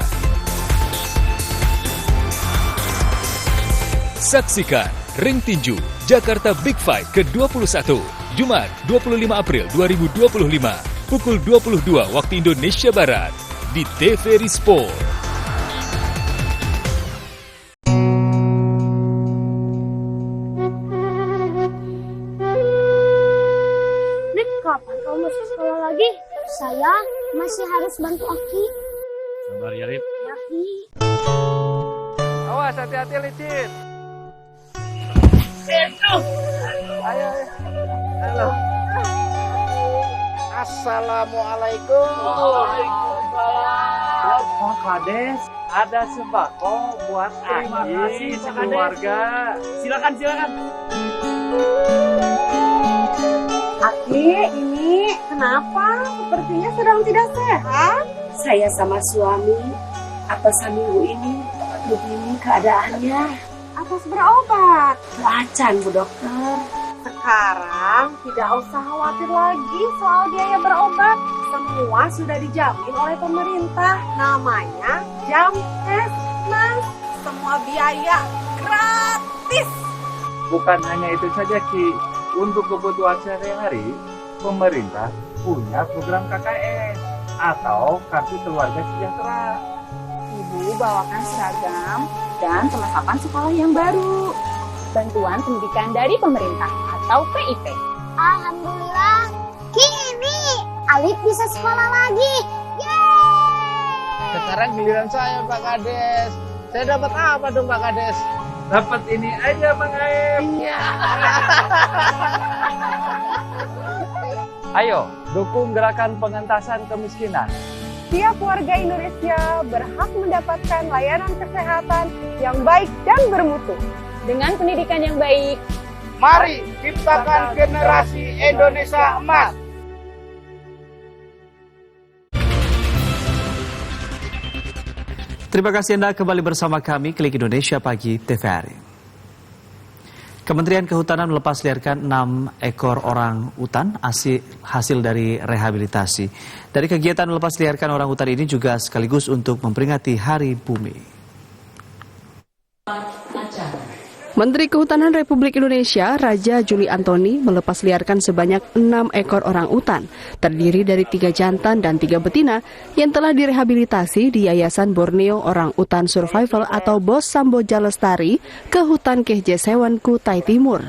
Saksikan Ring Tinju Jakarta Big Fight ke-21, Jumat 25 April 2025, pukul 22 waktu Indonesia Barat, di TVRI Sport. Saya masih harus bantu Aki. Sabar ya, Rip. Ya, Ki. Awas, hati-hati licin. Ayo. Halo. Assalamualaikum. Waalaikumsalam. Pak Kades, ada sembako buat Aki sekeluarga. Silakan. Aki, ini kenapa? Sepertinya sedang tidak sehat. Saya sama suami atas minggu ini begini keadaannya. Atas berobat? Acan, Bu Dokter. Sekarang tidak usah khawatir lagi soal biaya berobat. Semua sudah dijamin oleh pemerintah. Namanya Jamkesmas. Semua biaya gratis. Bukan hanya itu saja, Ki. Untuk kebutuhan sehari-hari, pemerintah punya program KKS atau Kartu Keluarga Sejahtera. Ibu bawakan seragam dan perlengkapan sekolah yang baru. Bantuan pendidikan dari pemerintah atau PIP. Alhamdulillah, kini Alif bisa sekolah lagi. Yeay! Sekarang giliran saya, Pak Kades. Saya dapat apa dong, Pak Kades? Dapat ini aja, Bang Aep. Ayo, dukung gerakan pengentasan kemiskinan. Tiap warga Indonesia berhak mendapatkan layanan kesehatan yang baik dan bermutu. Dengan pendidikan yang baik, mari ciptakan generasi Indonesia emas. Terima kasih Anda kembali bersama kami, Klik Indonesia Pagi TVRI. Kementerian Kehutanan melepas liarkan 6 ekor orang utan hasil dari rehabilitasi. Dari kegiatan melepas liarkan orang utan ini juga sekaligus untuk memperingati Hari Bumi. Menteri Kehutanan Republik Indonesia, Raja Juli Antoni, melepas liarkan sebanyak 6 ekor orang utan, terdiri dari 3 jantan dan 3 betina, yang telah direhabilitasi di Yayasan Borneo Orang Utan Survival atau BOS Samboja Lestari ke Hutan Kehje Sewen, Kutai Timur.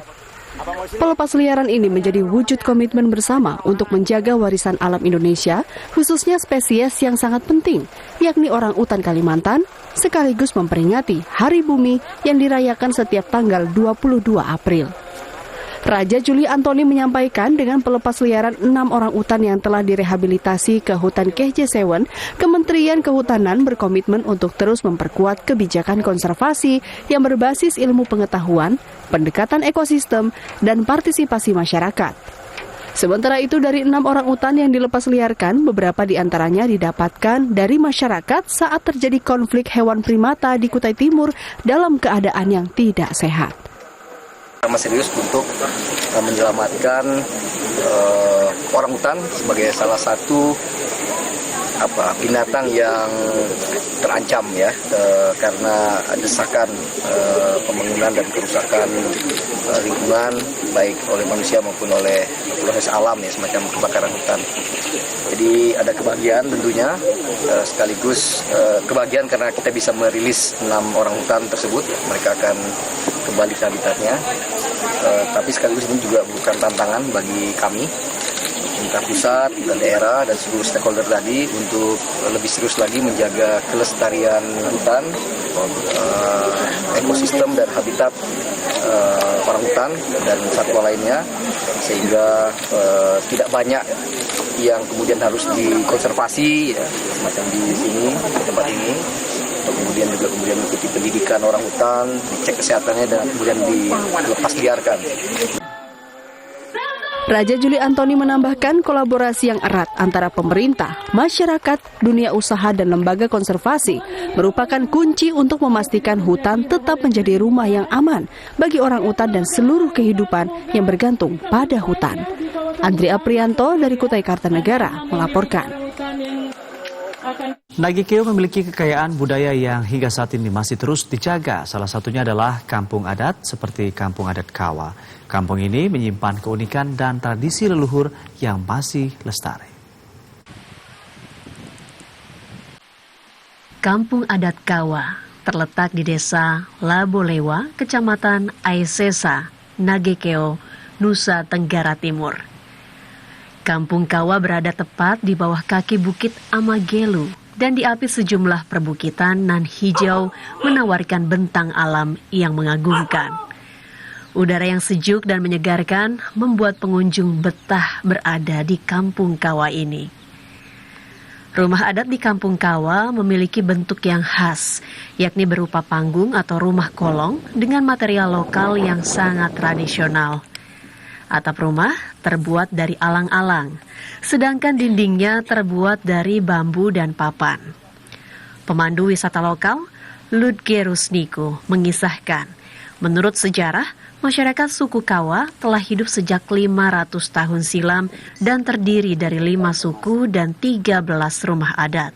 Pelepas liaran ini menjadi wujud komitmen bersama untuk menjaga warisan alam Indonesia, khususnya spesies yang sangat penting, yakni orang utan Kalimantan, sekaligus memperingati Hari Bumi yang dirayakan setiap tanggal 22 April. Raja Juli Antoni menyampaikan dengan pelepas liaran 6 orang utan yang telah direhabilitasi ke Hutan Kehje Sewen, Kementerian Kehutanan berkomitmen untuk terus memperkuat kebijakan konservasi yang berbasis ilmu pengetahuan, pendekatan ekosistem, dan partisipasi masyarakat. Sementara itu dari 6 orang utan yang dilepas liarkan, beberapa diantaranya didapatkan dari masyarakat saat terjadi konflik hewan primata di Kutai Timur dalam keadaan yang tidak sehat. Sama serius untuk menyelamatkan orang hutan sebagai salah satu binatang yang terancam ya karena desakan pembangunan dan kerusakan lingkungan baik oleh manusia maupun oleh proses alam ya semacam kebakaran hutan. Jadi ada kebahagiaan tentunya sekaligus kebahagiaan karena kita bisa merilis 6 orang hutan tersebut, mereka akan kembali ke habitatnya. Tapi sekaligus ini juga bukan tantangan bagi kami, pemerintah pusat dan daerah dan seluruh stakeholder tadi untuk lebih serius lagi menjaga kelestarian hutan, ekosistem dan habitat orang hutan dan satwa lainnya, sehingga tidak banyak yang kemudian harus dikonservasi ya, semacam di sini, di tempat ini. Kemudian juga mengikuti pendidikan orang hutan, dicek kesehatannya dan kemudian dilepas liarkan. Raja Juli Antoni menambahkan kolaborasi yang erat antara pemerintah, masyarakat, dunia usaha dan lembaga konservasi merupakan kunci untuk memastikan hutan tetap menjadi rumah yang aman bagi orang utan dan seluruh kehidupan yang bergantung pada hutan. Andri Aprianto dari Kutai Kartanegara melaporkan. Nagekeo memiliki kekayaan budaya yang hingga saat ini masih terus dijaga. Salah satunya adalah kampung adat seperti Kampung Adat Kawa. Kampung ini menyimpan keunikan dan tradisi leluhur yang masih lestari. Kampung Adat Kawa terletak di Desa Labolewa, Kecamatan Aisesa, Nagekeo, Nusa Tenggara Timur. Kampung Kawa berada tepat di bawah kaki Bukit Amagelu dan diapit sejumlah perbukitan nan hijau menawarkan bentang alam yang mengagumkan. Udara yang sejuk dan menyegarkan membuat pengunjung betah berada di Kampung Kawa ini. Rumah adat di Kampung Kawa memiliki bentuk yang khas, yakni berupa panggung atau rumah kolong dengan material lokal yang sangat tradisional. Atap rumah terbuat dari alang-alang, sedangkan dindingnya terbuat dari bambu dan papan. Pemandu wisata lokal, Ludgerus Niku, mengisahkan, menurut sejarah, Masyarakat suku Kawa telah hidup sejak 500 tahun silam dan terdiri dari 5 suku dan 13 rumah adat.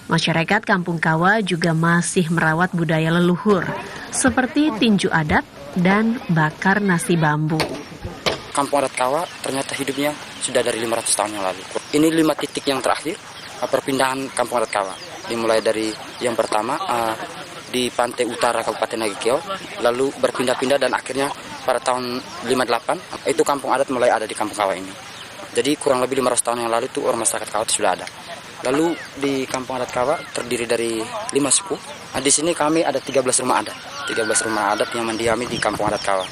Masyarakat Kampung Kawa juga masih merawat budaya leluhur, seperti tinju adat dan bakar nasi bambu. Kampung adat Kawa ternyata hidupnya sudah dari 500 tahun yang lalu. Ini 5 titik yang terakhir perpindahan Kampung adat Kawa. Dimulai dari yang pertama di pantai utara Kabupaten Nagekeo, lalu berpindah-pindah dan akhirnya pada tahun 58 itu kampung adat mulai ada di Kampung Kawa ini. Jadi kurang lebih 500 tahun yang lalu itu orang masyarakat Kawa itu sudah ada. Lalu di Kampung adat Kawa terdiri dari 5 suku. Nah, di sini kami ada 13 rumah adat. 13 rumah adat yang mendiami di Kampung adat Kawa.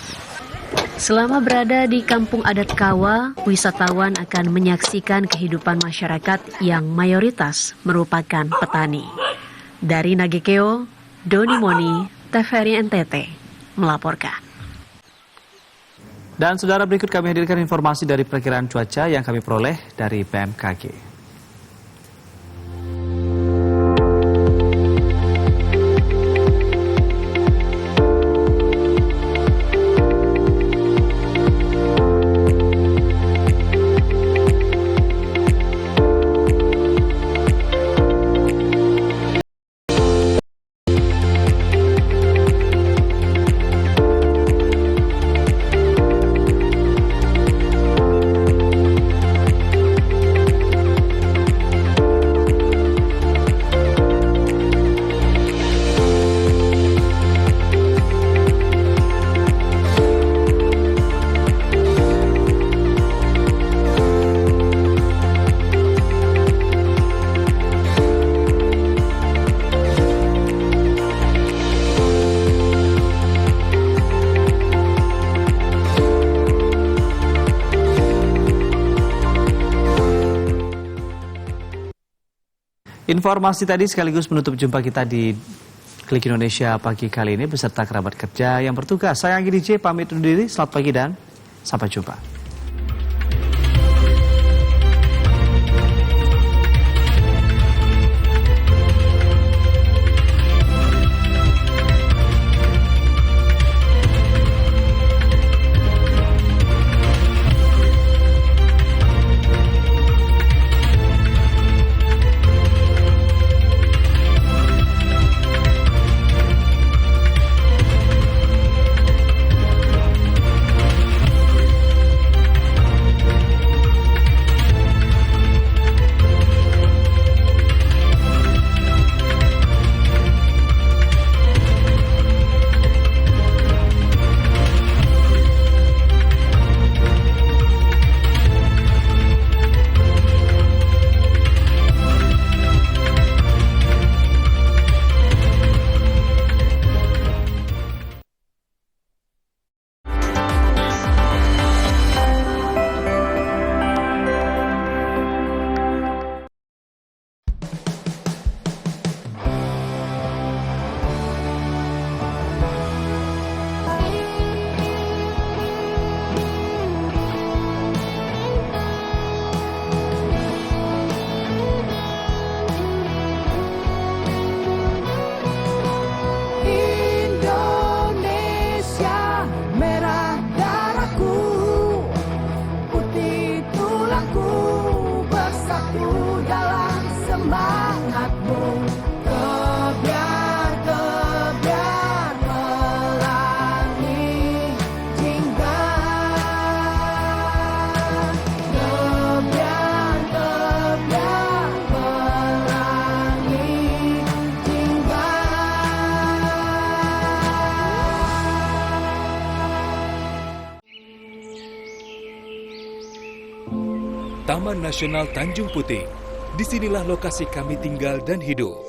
Selama berada di Kampung Adat Kawa, wisatawan akan menyaksikan kehidupan masyarakat yang mayoritas merupakan petani. Dari Nagekeo, Doni Moni, TVRI NTT, melaporkan. Dan saudara, berikut kami hadirkan informasi dari perkiraan cuaca yang kami peroleh dari BMKG. Informasi tadi sekaligus menutup jumpa kita di Klik Indonesia pagi kali ini beserta kerabat kerja yang bertugas. Saya Anggi DJ pamit undur diri, selamat pagi dan sampai jumpa. Taman Nasional Tanjung Puting. Disinilah lokasi kami tinggal dan hidup.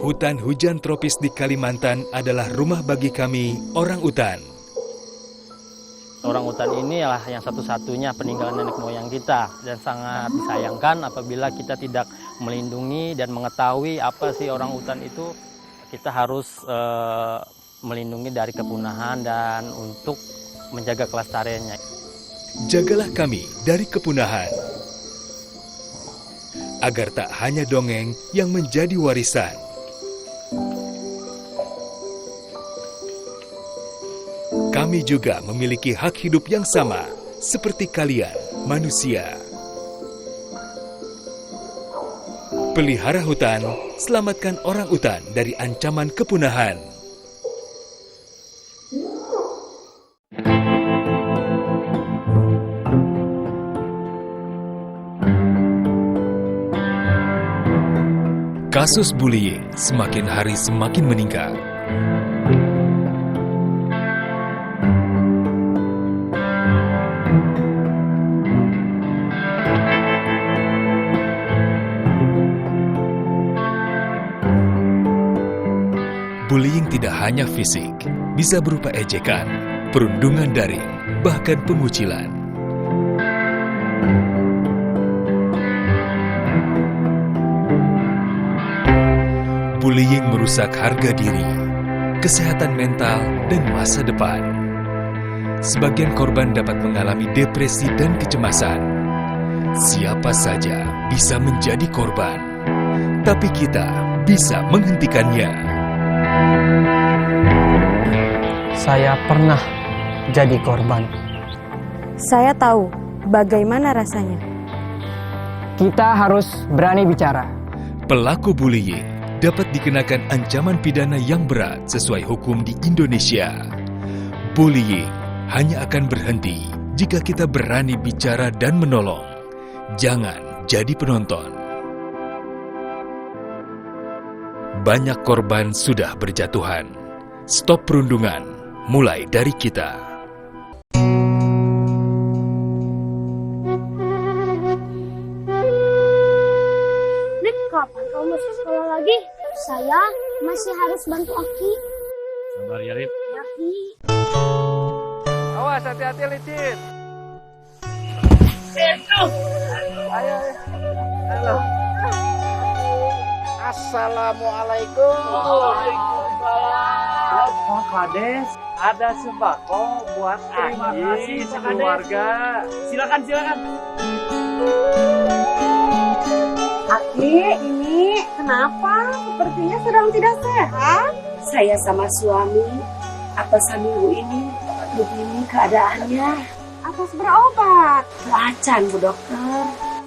Hutan hujan tropis di Kalimantan adalah rumah bagi kami, orang utan. Orang utan ini adalah yang satu-satunya peninggalan nenek moyang kita dan sangat disayangkan apabila kita tidak melindungi dan mengetahui apa sih orang utan itu. Kita harus melindungi dari kepunahan dan untuk menjaga kelestariannya. Jagalah kami dari kepunahan, agar tak hanya dongeng yang menjadi warisan. Kami juga memiliki hak hidup yang sama, seperti kalian, manusia. Pelihara hutan, selamatkan orang utan dari ancaman kepunahan. Kasus bullying semakin hari semakin meningkat. Bullying tidak hanya fisik, bisa berupa ejekan, perundungan daring, bahkan pengucilan. Bullying merusak harga diri, kesehatan mental, dan masa depan. Sebagian korban dapat mengalami depresi dan kecemasan. Siapa saja bisa menjadi korban, tapi kita bisa menghentikannya. Saya pernah jadi korban. Saya tahu bagaimana rasanya. Kita harus berani bicara. Pelaku bullying dapat dikenakan ancaman pidana yang berat sesuai hukum di Indonesia. Bullying hanya akan berhenti jika kita berani bicara dan menolong. Jangan jadi penonton. Banyak korban sudah berjatuhan. Stop perundungan, mulai dari kita. Nek, kapan kamu masuk sekolah lagi? Saya masih harus bantu Aki. Sabar ya, Rip. Ya, Ki. Awas, hati-hati licin. Ayo. Halo. Assalamualaikum. Waalaikumsalam. Pak Kades, ada sembako buat Aki sekeluarga. Silakan. Aki, ini kenapa? Sepertinya sedang tidak sehat. Saya sama suami, apa seminggu ini begini keadaannya. Atas berobat. Belacan, Bu Dokter.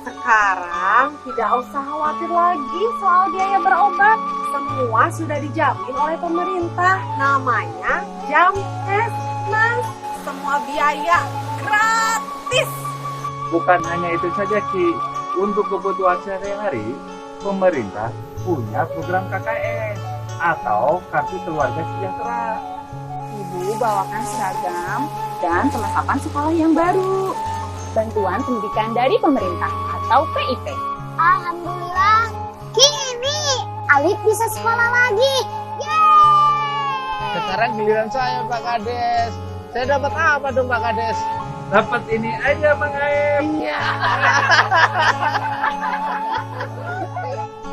Sekarang tidak usah khawatir lagi soal biaya berobat. Semua sudah dijamin oleh pemerintah. Namanya Jamkesmas. Semua biaya gratis. Bukan hanya itu saja, Ki. Untuk kebutuhan sehari-hari, pemerintah punya program KKS atau Kartu Keluarga Sejahtera. Ibu bawakan seragam dan perlengkapan sekolah yang baru. Bantuan pendidikan dari pemerintah atau PIP. Alhamdulillah. Kini Alif bisa sekolah lagi. Yeay! Sekarang giliran saya, Pak Kades. Saya dapat apa dong, Pak Kades? Dapat ini aja, Bang Aep. Iya.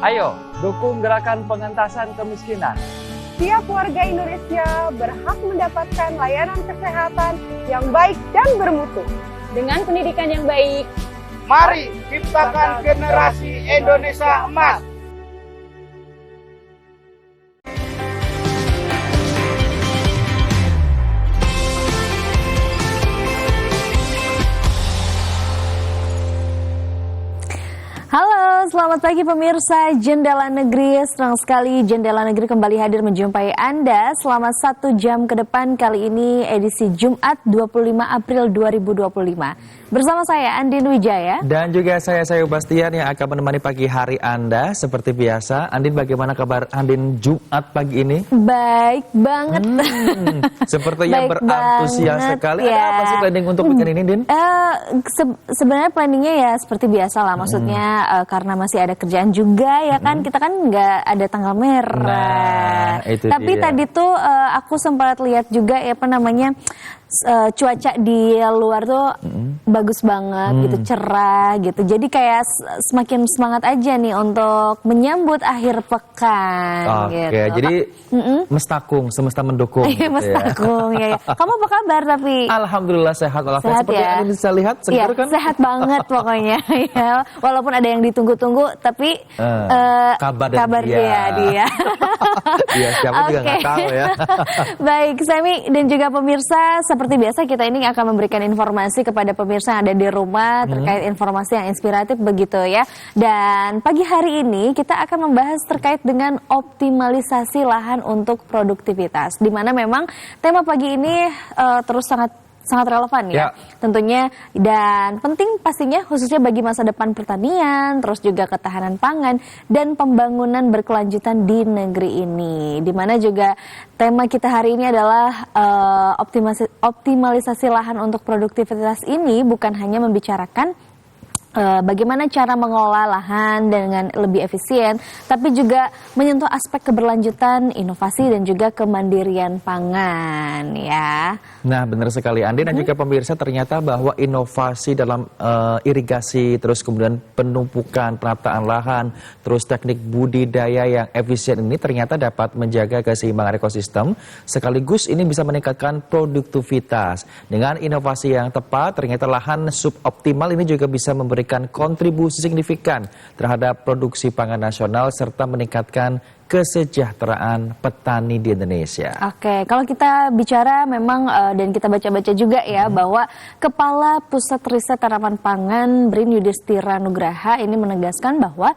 Ayo, dukung gerakan pengentasan kemiskinan. Tiap warga Indonesia berhak mendapatkan layanan kesehatan yang baik dan bermutu. Dengan pendidikan yang baik, mari ciptakan generasi Indonesia emas. Halo, selamat pagi pemirsa Jendela Negeri. Senang sekali Jendela Negeri kembali hadir menjumpai Anda selama 1 jam ke depan. Kali ini edisi Jumat 25 April 2025. Bersama saya Andin Wijaya. Dan juga saya Bastian yang akan menemani pagi hari Anda seperti biasa. Andin, bagaimana kabar Andin Jumat pagi ini? Baik banget. Sepertinya berantusias sekali. Ya. Ada apa sih planning untuk weekend ini, Din? Sebenarnya planningnya ya seperti biasa lah. Maksudnya karena masih ada kerjaan juga ya kan. Kita kan nggak ada tanggal merah. Nah, itu tapi dia. tadi tuh aku sempat lihat juga ya apa namanya cuaca di luar tuh bagus banget gitu, cerah gitu. Jadi kayak semakin semangat aja nih untuk menyambut akhir pekan. Oke, gitu. jadi mestakung, semesta mendukung. Iya, mestakung ya. Kamu apa kabar tapi? Alhamdulillah sehat walafiat. Sehat Seperti ya? yang bisa lihat, segar kan? Sehat banget pokoknya ya. Walaupun ada yang ditunggu-tunggu, tapi kabar dia. Iya, siapa juga nggak tahu ya. Baik, Sami dan juga pemirsa, seperti seperti biasa kita ini akan memberikan informasi kepada pemirsa yang ada di rumah terkait informasi yang inspiratif begitu ya. Dan pagi hari ini kita akan membahas terkait dengan optimalisasi lahan untuk produktivitas. Di mana memang tema pagi ini terus sangat relevan ya tentunya, dan penting pastinya khususnya bagi masa depan pertanian, terus juga ketahanan pangan dan pembangunan berkelanjutan di negeri ini. Dimana juga tema kita hari ini adalah optimalisasi lahan untuk produktivitas ini bukan hanya membicarakan bagaimana cara mengelola lahan dengan lebih efisien, tapi juga menyentuh aspek keberlanjutan, inovasi dan juga kemandirian pangan ya. Nah, benar sekali Andi dan juga pemirsa, ternyata bahwa inovasi dalam irigasi, terus kemudian penumpukan, penataan lahan, terus teknik budidaya yang efisien ini ternyata dapat menjaga keseimbangan ekosistem, sekaligus ini bisa meningkatkan produktivitas. Dengan inovasi yang tepat, ternyata lahan suboptimal ini juga bisa memberikan kontribusi signifikan terhadap produksi pangan nasional serta meningkatkan kesejahteraan petani di Indonesia. Oke, kalau kita bicara memang dan kita baca-baca juga ya bahwa Kepala Pusat Riset Tanaman Pangan BRIN Yudhistira Nugraha ini menegaskan bahwa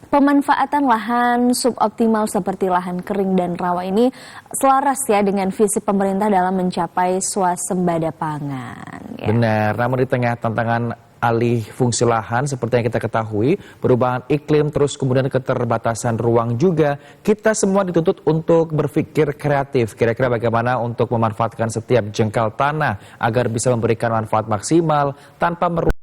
pemanfaatan lahan suboptimal seperti lahan kering dan rawa ini selaras ya dengan visi pemerintah dalam mencapai swasembada pangan. Ya. Benar, namun di tengah tantangan alih fungsi lahan seperti yang kita ketahui, perubahan iklim, terus kemudian keterbatasan ruang juga, kita semua dituntut untuk berpikir kreatif. Kira-kira bagaimana untuk memanfaatkan setiap jengkal tanah agar bisa memberikan manfaat maksimal tanpa merugikan